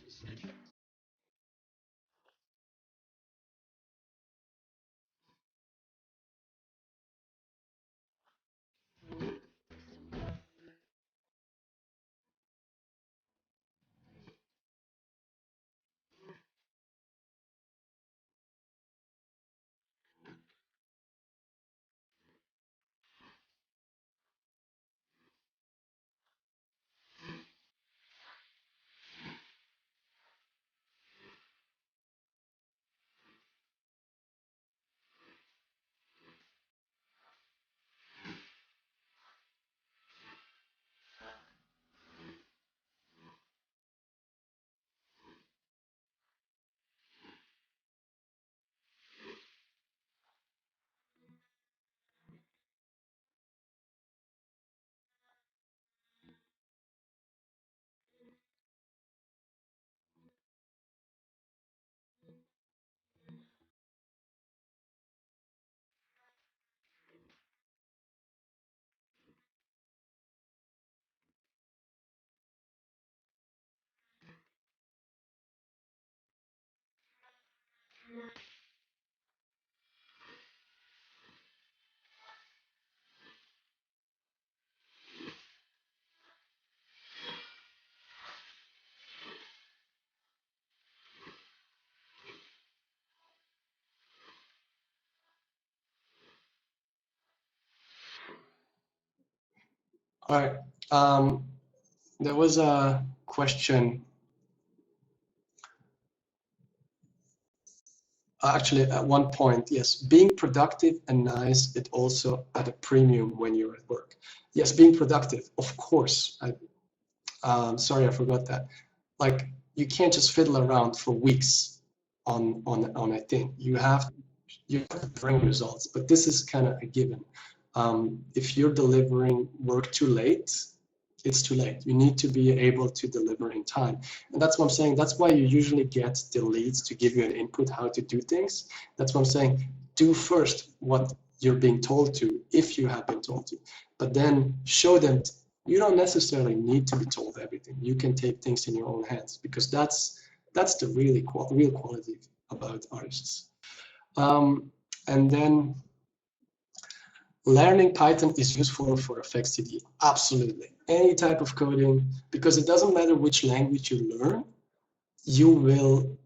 All right. There was a question actually, at one point, yes, being productive and nice, it also at a premium when you're at work. Yes, being productive, of course. Sorry, I forgot that. Like, you can't just fiddle around for weeks on a thing. You have to bring results, but this is kind of a given. If you're delivering work too late, it's too late. You need to be able to deliver in time. And that's what I'm saying. That's why you usually get the leads to give you an input how to do things. That's what I'm saying. Do first what you're being told to, if you have been told to, but then show them you don't necessarily need to be told everything. You can take things in your own hands, because that's the real quality about artists. And then learning Python is useful for effects 3D. Absolutely. Any type of coding, because it doesn't matter which language you learn, you will,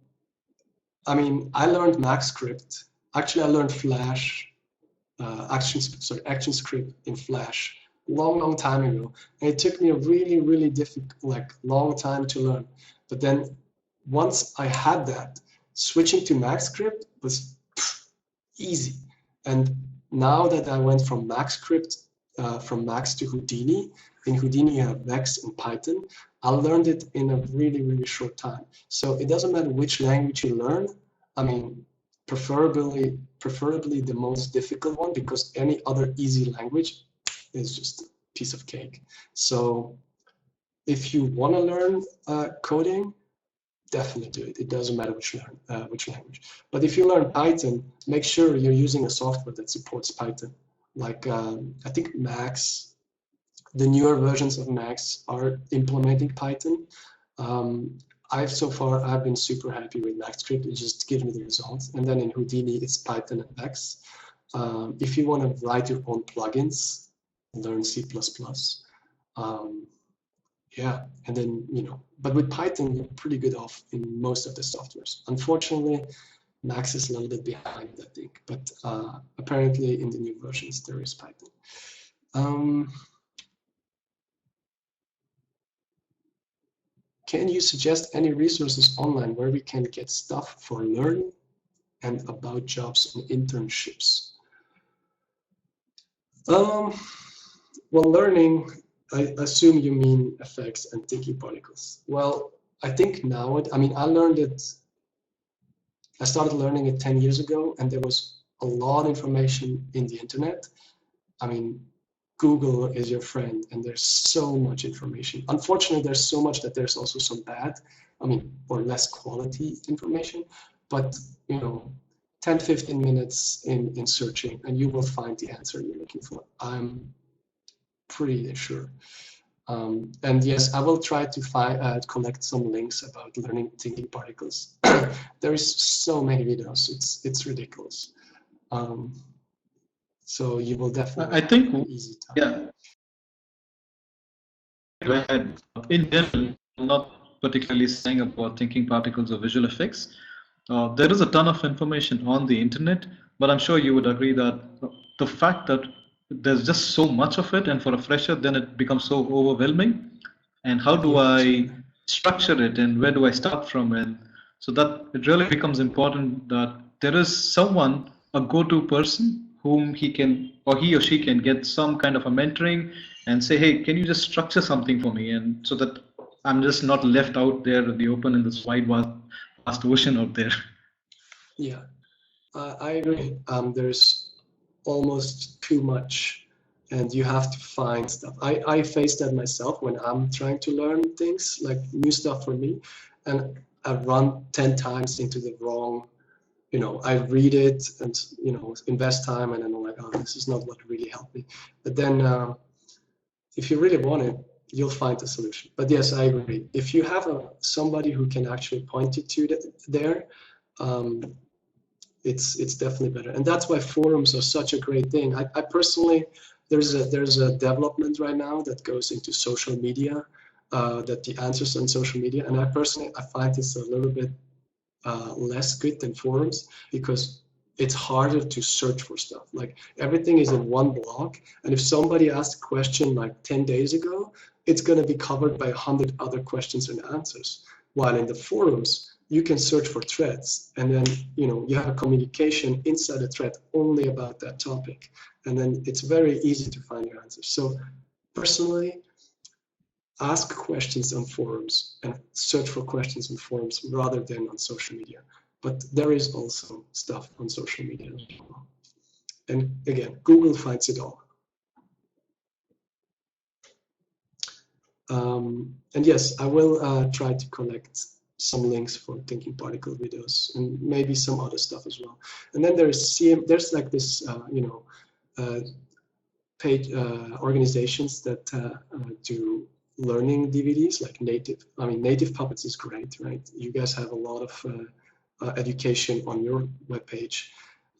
I mean, I learned MaxScript. Actually, I learned Flash, ActionScript in Flash long time ago. And it took me a really difficult, long time to learn. But then once I had that, switching to MaxScript was easy. And now that I went from MaxScript, from Max to Houdini, in Houdini you have Vex and Python, I learned it in a really short time. So it doesn't matter which language you learn. I mean, preferably the most difficult one, because any other easy language is just a piece of cake. So if you want to learn coding, definitely do it. It doesn't matter which language. But if you learn Python, make sure you're using a software that supports Python. Like I think Max, the newer versions of Max are implementing Python. So far I've been super happy with MaxScript. It just gives me the results. And then in Houdini, it's Python and Vex. If you want to write your own plugins, learn C++. Yeah, and then, but with Python, you're pretty good off in most of the softwares. Unfortunately, Max is a little bit behind, I think, but apparently in the new versions, there is Python. Can you suggest any resources online where we can get stuff for learning and about jobs and internships? Well, learning, I assume you mean effects and thinking particles. Well, I think now, I learned it, I started learning it 10 years ago, and there was a lot of information in the internet. I mean, Google is your friend, and there's so much information. Unfortunately, there's so much that there's also some bad, or less quality information, but 10, 15 minutes in searching, and you will find the answer you're looking for. I'm pretty sure. And yes, I will try to collect some links about learning thinking particles. There is so many videos, it's ridiculous. So you will definitely I think have an easy time. Yeah. Go ahead. In general, not particularly saying about thinking particles or visual effects. There is a ton of information on the internet, but I'm sure you would agree that the fact that there's just so much of it, and for a fresher, then it becomes so overwhelming. And how do I structure it, and where do I start from? And so that it really becomes important that there is someone, a go-to person, whom he or she can get some kind of a mentoring and say, hey, can you just structure something for me? And so that I'm just not left out there in the open in this wide, vast ocean out there. Yeah, I agree. There's almost too much, and you have to find stuff. I face that myself when I'm trying to learn things, like new stuff for me, and I run 10 times into the wrong, I read it and, invest time, and then I'm like, oh, this is not what really helped me. But then if you really want it, you'll find a solution. But yes, I agree. If you have somebody who can actually point you to there, it's definitely better. And that's why forums are such a great thing. I personally, there's a development right now that goes into social media, that the answers on social media. And I find this a little bit less good than forums, because it's harder to search for stuff. Like, everything is in one blog, and if somebody asked a question like 10 days ago, it's going to be covered by 100 other questions and answers. While in the forums, you can search for threads, and then you have a communication inside a thread only about that topic, and then it's very easy to find your answers. So personally, ask questions on forums and search for questions on forums rather than on social media. But there is also stuff on social media as well. And again, Google finds it all. And yes, I will try to collect some links for thinking particle videos and maybe some other stuff as well. And then there's like this, page organizations that do learning DVDs, like Native. I mean, Native Puppets is great, right? You guys have a lot of education on your webpage.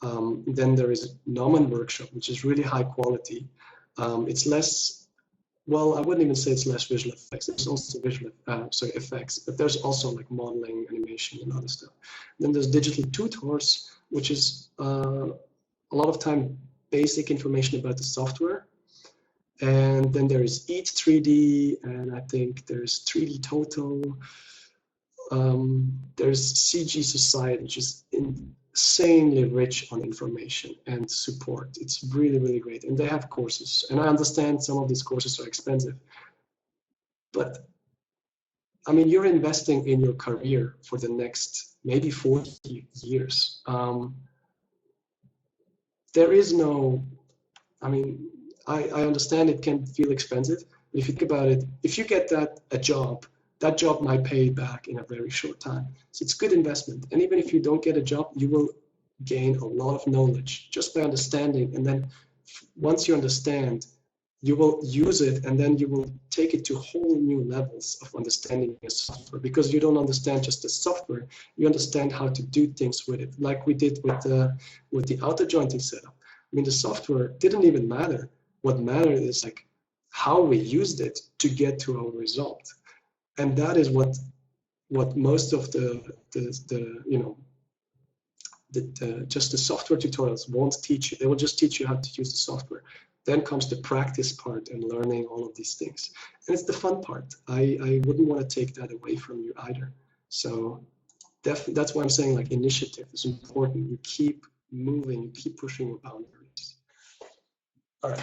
Then there is Nauman Workshop, which is really high quality. It's less, well, I wouldn't even say it's less visual effects. There's also visual, effects, but there's also like modeling, animation, and other stuff. Then there's Digital Tutors, which is a lot of time basic information about the software. And then there is Eat 3D, and I think there's 3D Total. There's CG Society, which is insanely rich on information and support. It's really, really great. And they have courses. And I understand some of these courses are expensive. But, I mean, you're investing in your career for the next maybe 40 years. There is no, I mean, I understand it can feel expensive, but if you think about it, if you get a job, that job might pay back in a very short time. So it's good investment. And even if you don't get a job, you will gain a lot of knowledge just by understanding. And then once you understand, you will use it, and then you will take it to whole new levels of understanding your software, because you don't understand just the software, you understand how to do things with it, like we did with the auto-jointing setup. I mean, the software didn't even matter. What mattered is like how we used it to get to our result. And that is what most of just the software tutorials won't teach you. They will just teach you how to use the software. Then comes the practice part and learning all of these things. And it's the fun part. I wouldn't want to take that away from you either. So that's why I'm saying like initiative is important. You keep moving, you keep pushing your boundaries. All right.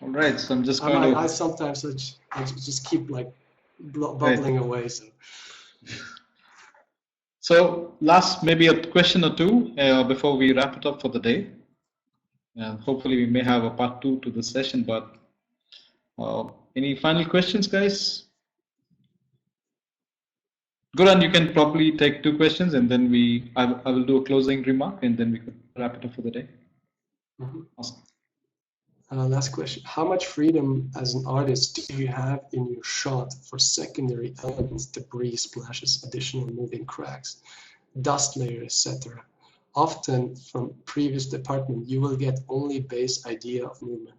All right, so I'm just going I sometimes I just keep like bubbling away. So last maybe a question or two before we wrap it up for the day. And hopefully we may have a part 2 to the session, but any final questions, guys? Goran, you can probably take 2 questions, and then I will do a closing remark, and then we could wrap it up for the day. Mm-hmm. Awesome. Last question. How much freedom as an artist do you have in your shot for secondary elements, debris, splashes, additional moving cracks, dust layers, etc.? Often from previous department, you will get only base idea of movement.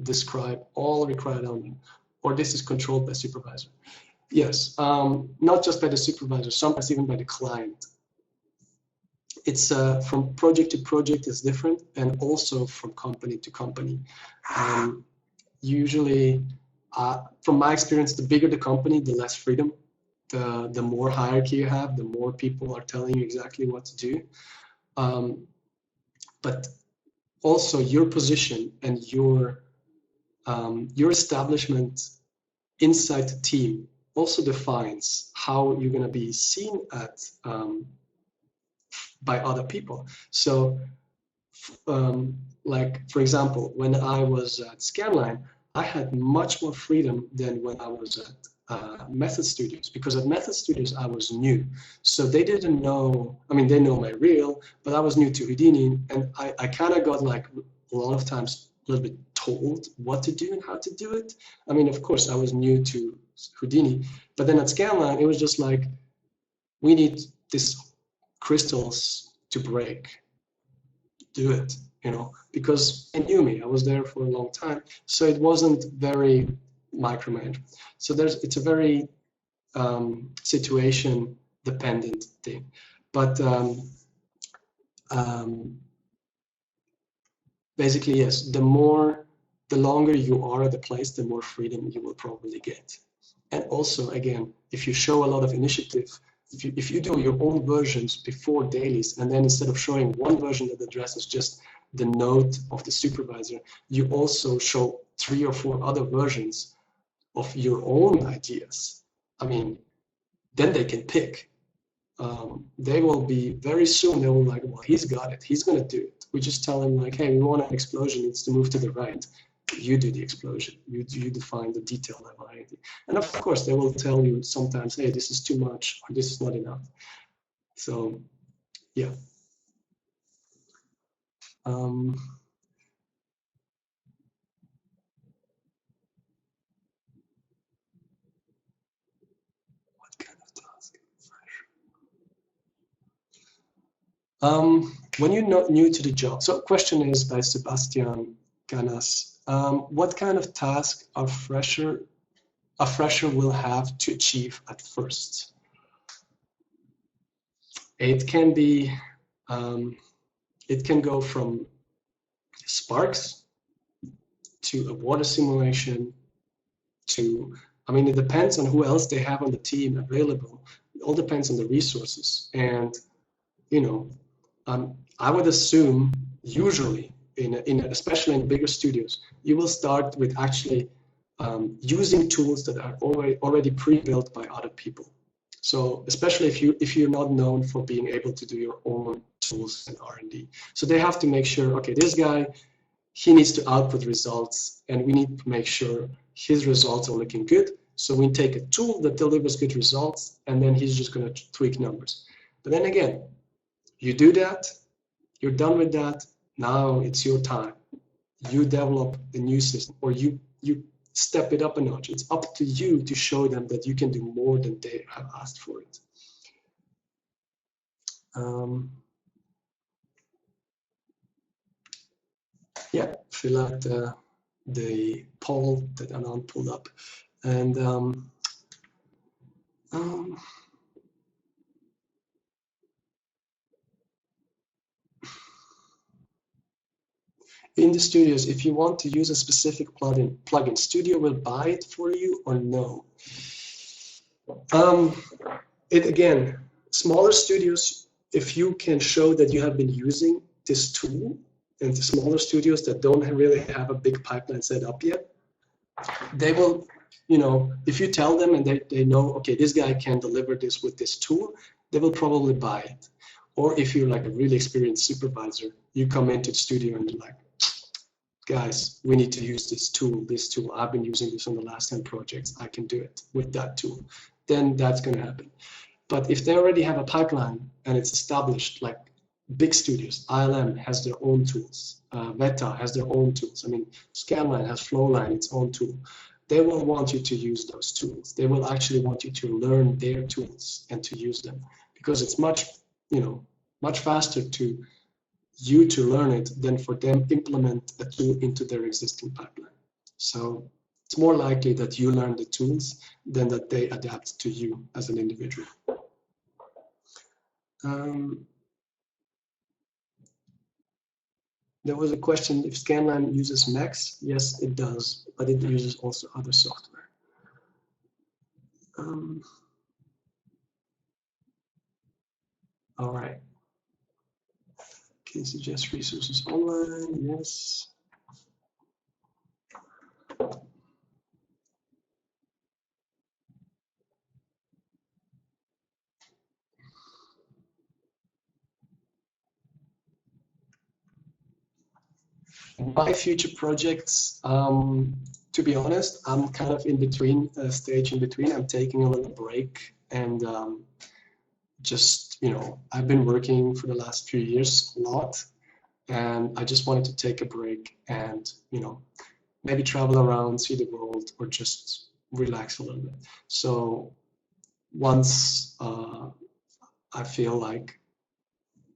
Describe all required elements, or this is controlled by supervisor. Yes, not just by the supervisor, sometimes even by the client. It's from project to project is different, and also from company to company. Usually, from my experience, the bigger the company, the less freedom. The more hierarchy you have, the more people are telling you exactly what to do. But also your position and your establishment inside the team also defines how you're going to be seen at by other people. So like, for example, when I was at Scanline, I had much more freedom than when I was at Method Studios, because at Method Studios I was new. So they didn't know, I mean, they know my reel, but I was new to Houdini, and I kind of got like a lot of times a little bit told what to do and how to do it. I mean, of course, I was new to Houdini, but then at Scanline, it was just like, we need these crystals to break. Do it, you know, because they knew me. I was there for a long time, so it wasn't very micromanaged. So it's a very situation dependent thing, but basically, yes, the longer you are at the place, the more freedom you will probably get. And also, again, if you show a lot of initiative, if you do your own versions before dailies, and then instead of showing one version that addresses just the note of the supervisor, you also show 3 or 4 other versions of your own ideas. I mean, then they can pick. They will be very soon, they will like, well, he's got it, he's going to do it. We just tell him like, hey, we want an explosion, it's to move to the right. You do the explosion, you define the detail level. And of course, they will tell you sometimes, hey, this is too much, or this is not enough. So, yeah. What kind of task? When you're not new to the job, so question is by Sebastian Canas, what kind of task a fresher will have to achieve at first? It can be, it can go from sparks to a water simulation to, I mean, it depends on who else they have on the team available. It all depends on the resources. And, you know, I would assume usually, especially in bigger studios, you will start with actually using tools that are already pre-built by other people. So especially if you're not known for being able to do your own tools and R&D. So they have to make sure, okay, this guy, he needs to output results, and we need to make sure his results are looking good. So we take a tool that delivers good results, and then he's just going to tweak numbers. But then again, you do that, you're done with that, now it's your time. You develop a new system, or you step it up a notch. It's up to you to show them that you can do more than they have asked for it. Yeah, fill out the poll that Anand pulled up. And in the studios, if you want to use a specific plugin, Studio will buy it for you or no? It again, smaller studios, if you can show that you have been using this tool, and the smaller studios that don't really have a big pipeline set up yet, they will, you know, if you tell them and they know, okay, this guy can deliver this with this tool, they will probably buy it. Or if you're like a really experienced supervisor, you come into the studio and you're like, guys, we need to use this tool, I've been using this on the last 10 projects, I can do it with that tool. Then that's going to happen. But if they already have a pipeline and it's established, like big studios, ILM has their own tools, Meta has their own tools. I mean, Scanline has Flowline, its own tool. They will want you to use those tools. They will actually want you to learn their tools and to use them, because it's much, you know, much faster to you to learn it than for them implement a tool into their existing pipeline. So it's more likely that you learn the tools than that they adapt to you as an individual. There was a question if Scanline uses Max. Yes, it does, but it uses also other software. All right. Can you suggest resources online? Yes. My future projects, to be honest, I'm kind of in between, stage in between. I'm taking a little break and just, you know, I've been working for the last few years a lot, and I just wanted to take a break and, you know, maybe travel around, see the world, or just relax a little bit. So once I feel like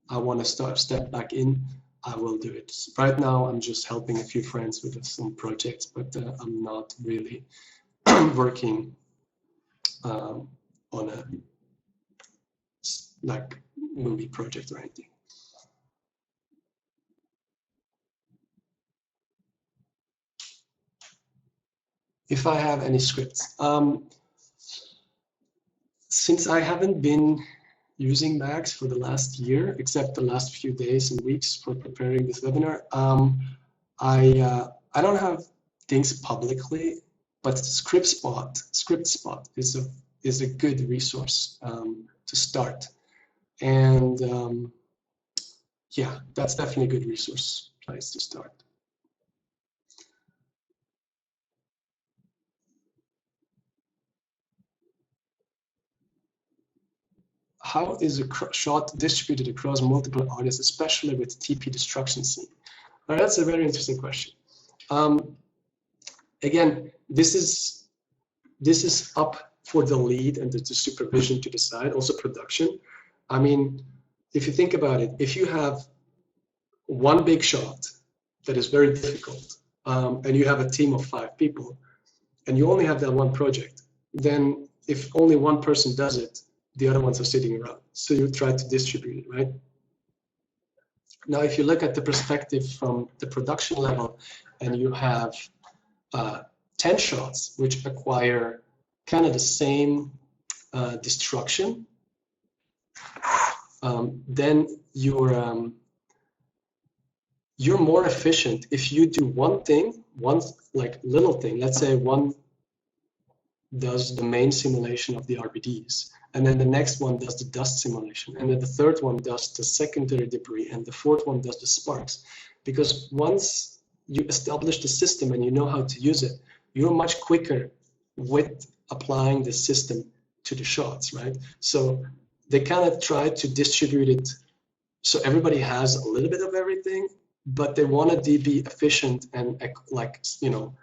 I want to step back in, I will do it. Right now, I'm just helping a few friends with some projects, but I'm not really working on a like movie project or anything. If I have any scripts, since I haven't been using Max for the last year, except the last few days and weeks for preparing this webinar, I don't have things publicly, but ScriptSpot is a good resource to start, and yeah, that's definitely a good resource place to start. How is a shot distributed across multiple artists, especially with TP destruction scene? That's a very interesting question. Again, this is up for the lead and the supervision to decide, also production. I mean, if you think about it, if you have one big shot that is very difficult, and you have a team of 5 people, and you only have that one project, then if only one person does it, the other ones are sitting around. So you try to distribute it, right? Now, if you look at the perspective from the production level, and you have 10 shots which acquire kind of the same destruction, then you're more efficient if you do one thing, one like little thing. Let's say one does the main simulation of the RBDs, and then the next one does the dust simulation, and then the third one does the secondary debris, and the fourth one does the sparks. Because once you establish the system and you know how to use it, you're much quicker with applying the system to the shots, right? So they kind of try to distribute it so everybody has a little bit of everything, but they want to be efficient and like, you know,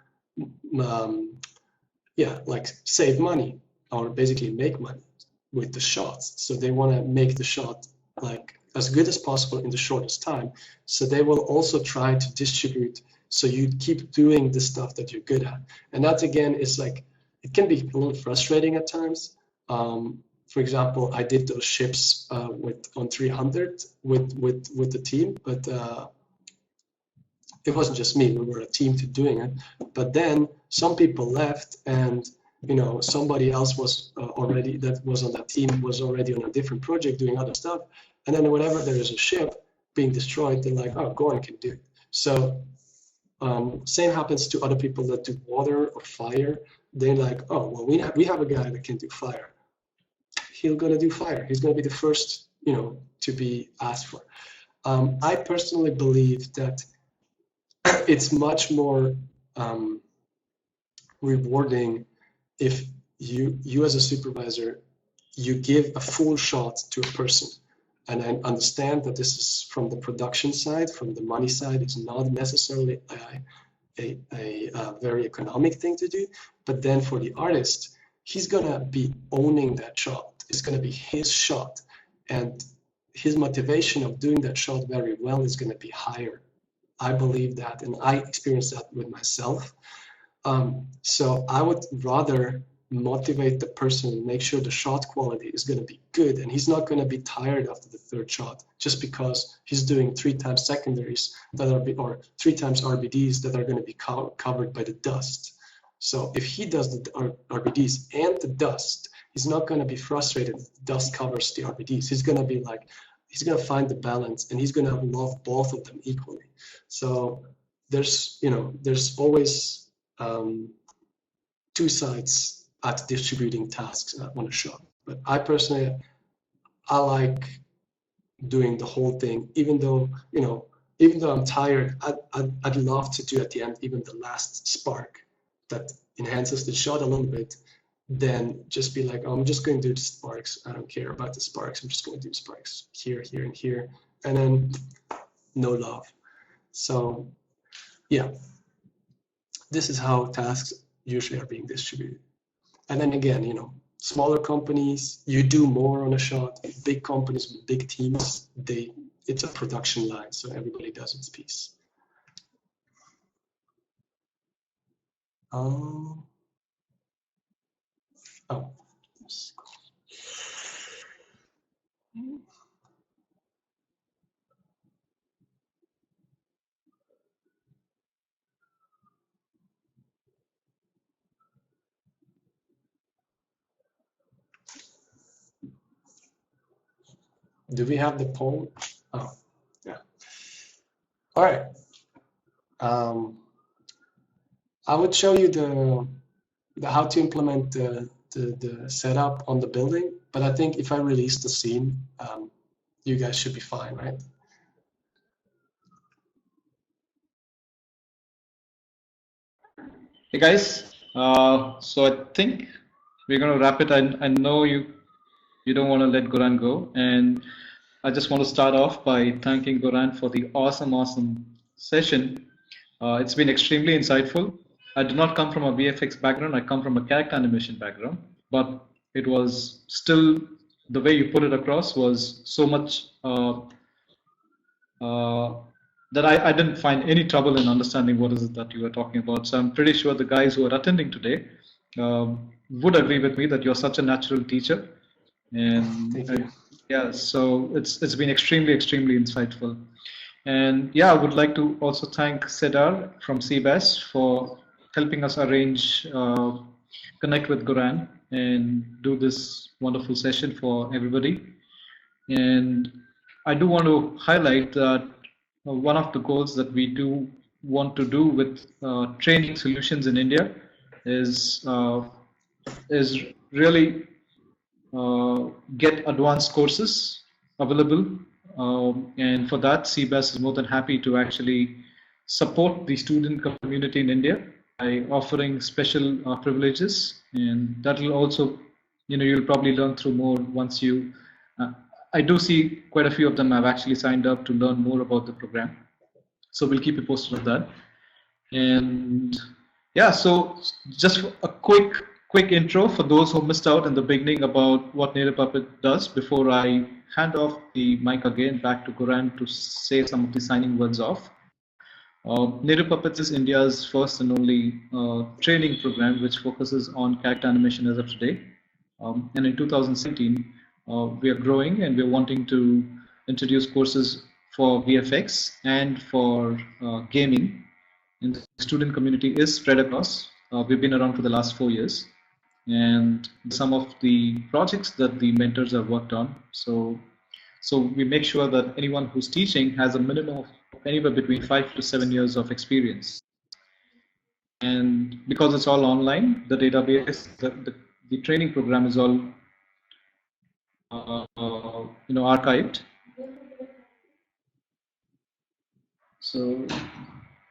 yeah, like save money or basically make money with the shots. So they want to make the shot like as good as possible in the shortest time. So they will also try to distribute so you keep doing the stuff that you're good at. And that again is like, it can be a little frustrating at times. For example, I did those ships on 300 with the team, but it wasn't just me, we were a team to doing it. But then some people left, and you know, somebody else was already, that was on that team, was already on a different project doing other stuff. And then whenever there is a ship being destroyed, they're like, oh, Goran can do it. So same happens to other people that do water or fire. They're like, oh, well, we have a guy that can do fire. He's gonna do fire. He's gonna be the first, you know, to be asked for. I personally believe that it's much more rewarding if you as a supervisor, you give a full shot to a person. And I understand that this is from the production side, from the money side, it's not necessarily a very economic thing to do. But then for the artist, he's gonna be owning that shot. It's gonna be his shot. And his motivation of doing that shot very well is gonna be higher. I believe that, and I experienced that with myself. So I would rather motivate the person, make sure the shot quality is going to be good, and he's not going to be tired after the third shot just because he's doing 3 times secondaries that are, or 3 times RBDs that are going to be covered by the dust. So if he does the RBDs and the dust, he's not going to be frustrated if the dust covers the RBDs. He's going to be like, he's going to find the balance, and he's going to love both of them equally. So there's, you know, there's always 2 sides at distributing tasks on a shot. But I personally, I like doing the whole thing, even though, you know, even though I'm tired, I'd love to do at the end even the last spark that enhances the shot a little bit. Then just be like, oh, I'm just going to do the sparks. I don't care about the sparks. I'm just going to do sparks here, here, and here, and then no love. So yeah, this is how tasks usually are being distributed. And then again, you know, smaller companies, you do more on a shot. Big companies with big teams, it's a production line, so everybody does its piece. Oh. Do we have the poll? Oh, yeah. All right. I would show you the how to implement the setup on the building, but I think if I release the scene, you guys should be fine, right? Hey guys, so I think we're going to wrap it. I know you don't want to let Goran go, and I just want to start off by thanking Goran for the awesome session. It's been extremely insightful. I do not come from a VFX background. I come from a character animation background, but it was still, the way you put it across was so much that I didn't find any trouble in understanding what is it that you were talking about. So I'm pretty sure the guys who are attending today would agree with me that you're such a natural teacher. And yeah, so it's been extremely insightful. And yeah, I would like to also thank Cedar from CBAS for helping us arrange, connect with Goran and do this wonderful session for everybody. And I do want to highlight that one of the goals that we do want to do with training solutions in India is really get advanced courses available, and for that CBAS is more than happy to actually support the student community in India by offering special privileges, and that will also, you'll probably learn through more once you I do see quite a few of them have actually signed up to learn more about the program, so we'll keep you posted on that. And yeah, so just a quick intro for those who missed out in the beginning about what Native Puppet does before I hand off the mic again back to Goran to say some of the signing words off. Native Puppets is India's first and only training program which focuses on character animation as of today. And in 2017, we are growing and we're wanting to introduce courses for VFX and for gaming. And the student community is spread across. We've been around for the last 4 years, and some of the projects that the mentors have worked on. So we make sure that anyone who's teaching has a minimum of anywhere between 5 to 7 years of experience. And because it's all online, the database, the training program is all archived. So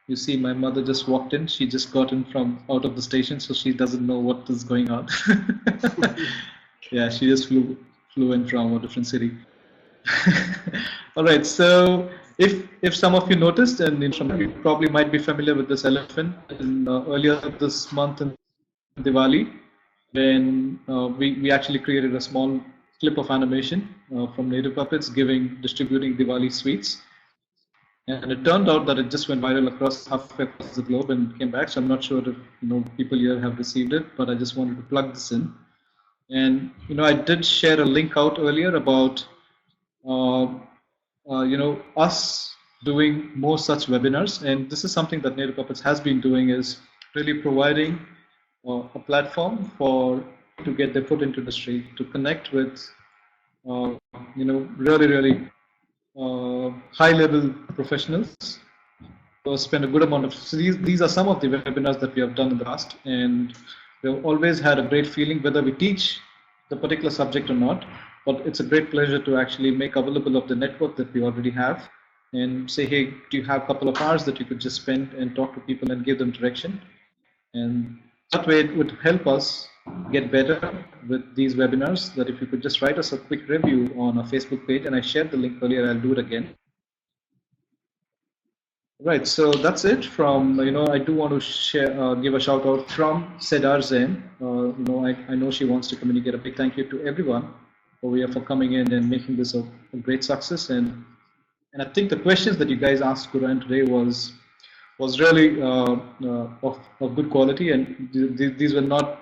you see, my mother just walked in. She just got in from out of the station, so she doesn't know what is going on. Yeah, she just flew in from a different city. All right, so if some of you noticed, and some of you probably might be familiar with this elephant, earlier this month in Diwali, when we actually created a small clip of animation from Native Puppets distributing Diwali sweets. And it turned out that it just went viral halfway across the globe and came back. So I'm not sure if people here have received it, but I just wanted to plug this in. And I did share a link out earlier about us doing more such webinars. And this is something that Native Puppets has been doing, is really providing a platform to get their foot into the industry, to connect with really high-level professionals. So spend a good amount of. So these are some of the webinars that we have done in the past, and we've always had a great feeling whether we teach the particular subject or not. But it's a great pleasure to actually make available of the network that we already have, and say, hey, do you have a couple of hours that you could just spend and talk to people and give them direction? And that way it would help us get better with these webinars, that if you could just write us a quick review on our Facebook page, and I shared the link earlier, I'll do it again. Right, so that's it from, I do want to give a shout out from Cedar Zen. I know she wants to communicate a big thank you to everyone for coming in and making this a great success. And I think the questions that you guys asked Goran today was really of good quality, and these were not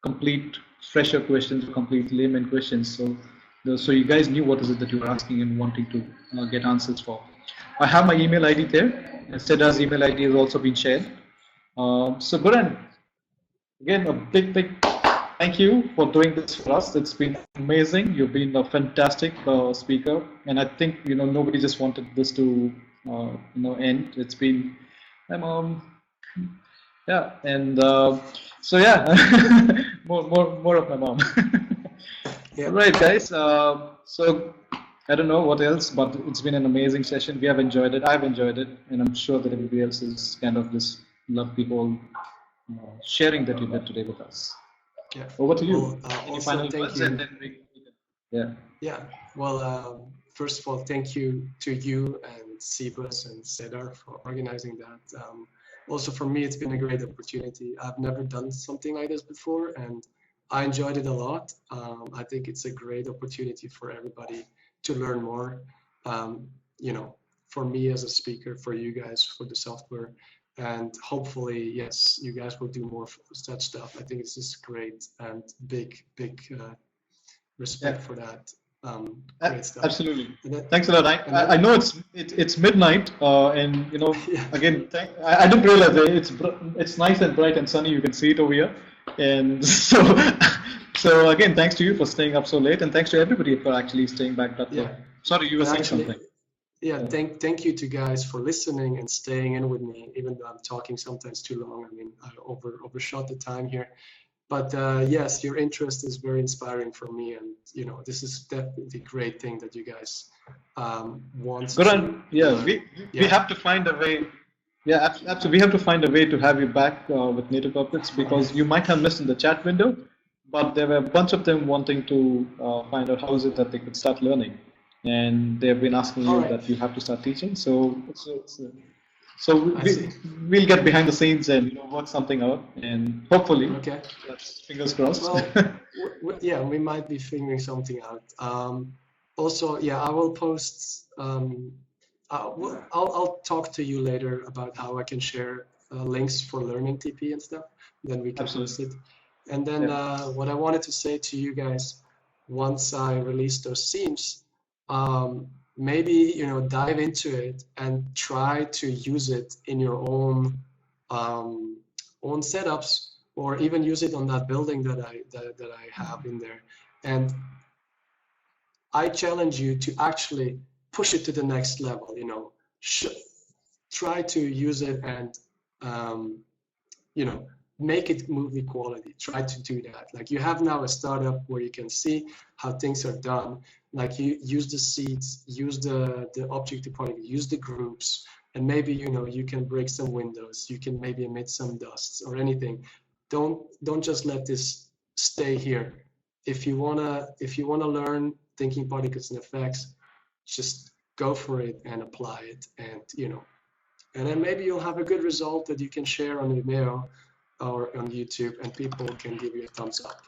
complete fresher questions, complete layman questions. So you guys knew what is it that you were asking and wanting to get answers for. I have my email ID there, and Cedar's email ID has also been shared. So Goran, again, a big thank you for doing this for us. It's been amazing. You've been a fantastic speaker, and I think nobody just wanted this to end. It's been, yeah, and so yeah, more of my mom. Yeah. Right, guys. So I don't know what else, but it's been an amazing session. We have enjoyed it. I've enjoyed it, and I'm sure that everybody else is kind of just love people sharing that you did today with us. Yeah. Over to you. Well, Any final words, and then yeah. Yeah. Well, first of all, thank you to you and Sebas and Cedar for organizing that. Also, for me, it's been a great opportunity. I've never done something like this before, and I enjoyed it a lot. I think it's a great opportunity for everybody to learn more. For me as a speaker, for you guys, for the software, and hopefully, yes, you guys will do more such stuff. I think it's just great and big respect for that. Great stuff. Absolutely. Thanks a lot. I know it's midnight, and yeah. again, I didn't realize it's nice and bright and sunny. You can see it over here, and so again, thanks to you for staying up so late, and thanks to everybody for actually staying back that long. Sorry, you were saying something. Yeah, thank you to guys for listening and staying in with me, even though I'm talking sometimes too long. I mean, I overshot the time here. But yes, your interest is very inspiring for me, and this is definitely a great thing that you guys want. Goran, we have to find a way. Yeah, absolutely. We have to find a way to have you back with Native Puppets, because you might have missed in the chat window, but there were a bunch of them wanting to find out how is it that they could start learning, and they've been asking you that you have to start teaching. So we'll get behind the scenes and work something out, and hopefully, that's fingers crossed. Well, yeah, we might be figuring something out. Also, yeah, I will post. I'll talk to you later about how I can share links for learning TP and stuff. Then we can post it. And then what I wanted to say to you guys, once I release those themes, maybe dive into it and try to use it in your own setups, or even use it on that building that I have in there. And I challenge you to actually push it to the next level. Try to use it and make it movie quality. Try to do that. Like, you have now a startup where you can see how things are done. Like, you use the seats, use the object to particle, use the groups, and maybe you can break some windows. You can maybe emit some dusts or anything. Don't just let this stay here. If you wanna learn thinking particles and effects, just go for it and apply it, and and then maybe you'll have a good result that you can share on Vimeo or on YouTube, and people can give you a thumbs up.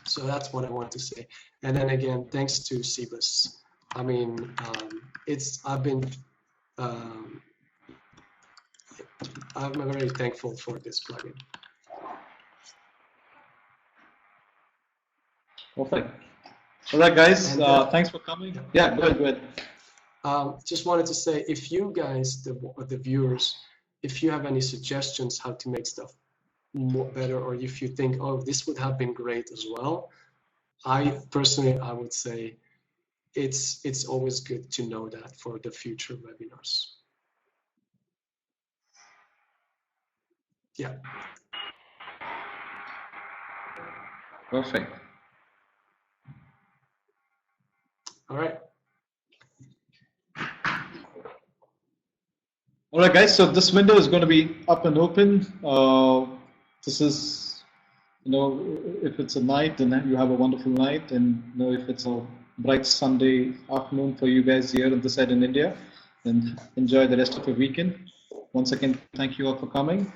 So that's what I want to say. And then again, thanks to Sebas. I mean, I'm very thankful for this plugin. Perfect. All right, guys. Thanks for coming. Yeah, go ahead. Just wanted to say, if you guys, the viewers, if you have any suggestions how to make stuff more better, or if you think, oh, this would have been great as well, I would say it's always good to know that for the future webinars. Yeah. Perfect. All right. All right, guys. So this window is going to be up and open. This is, if it's a night, then you have a wonderful night, and if it's a bright Sunday afternoon for you guys here on this side in India, then enjoy the rest of your weekend. Once again, thank you all for coming.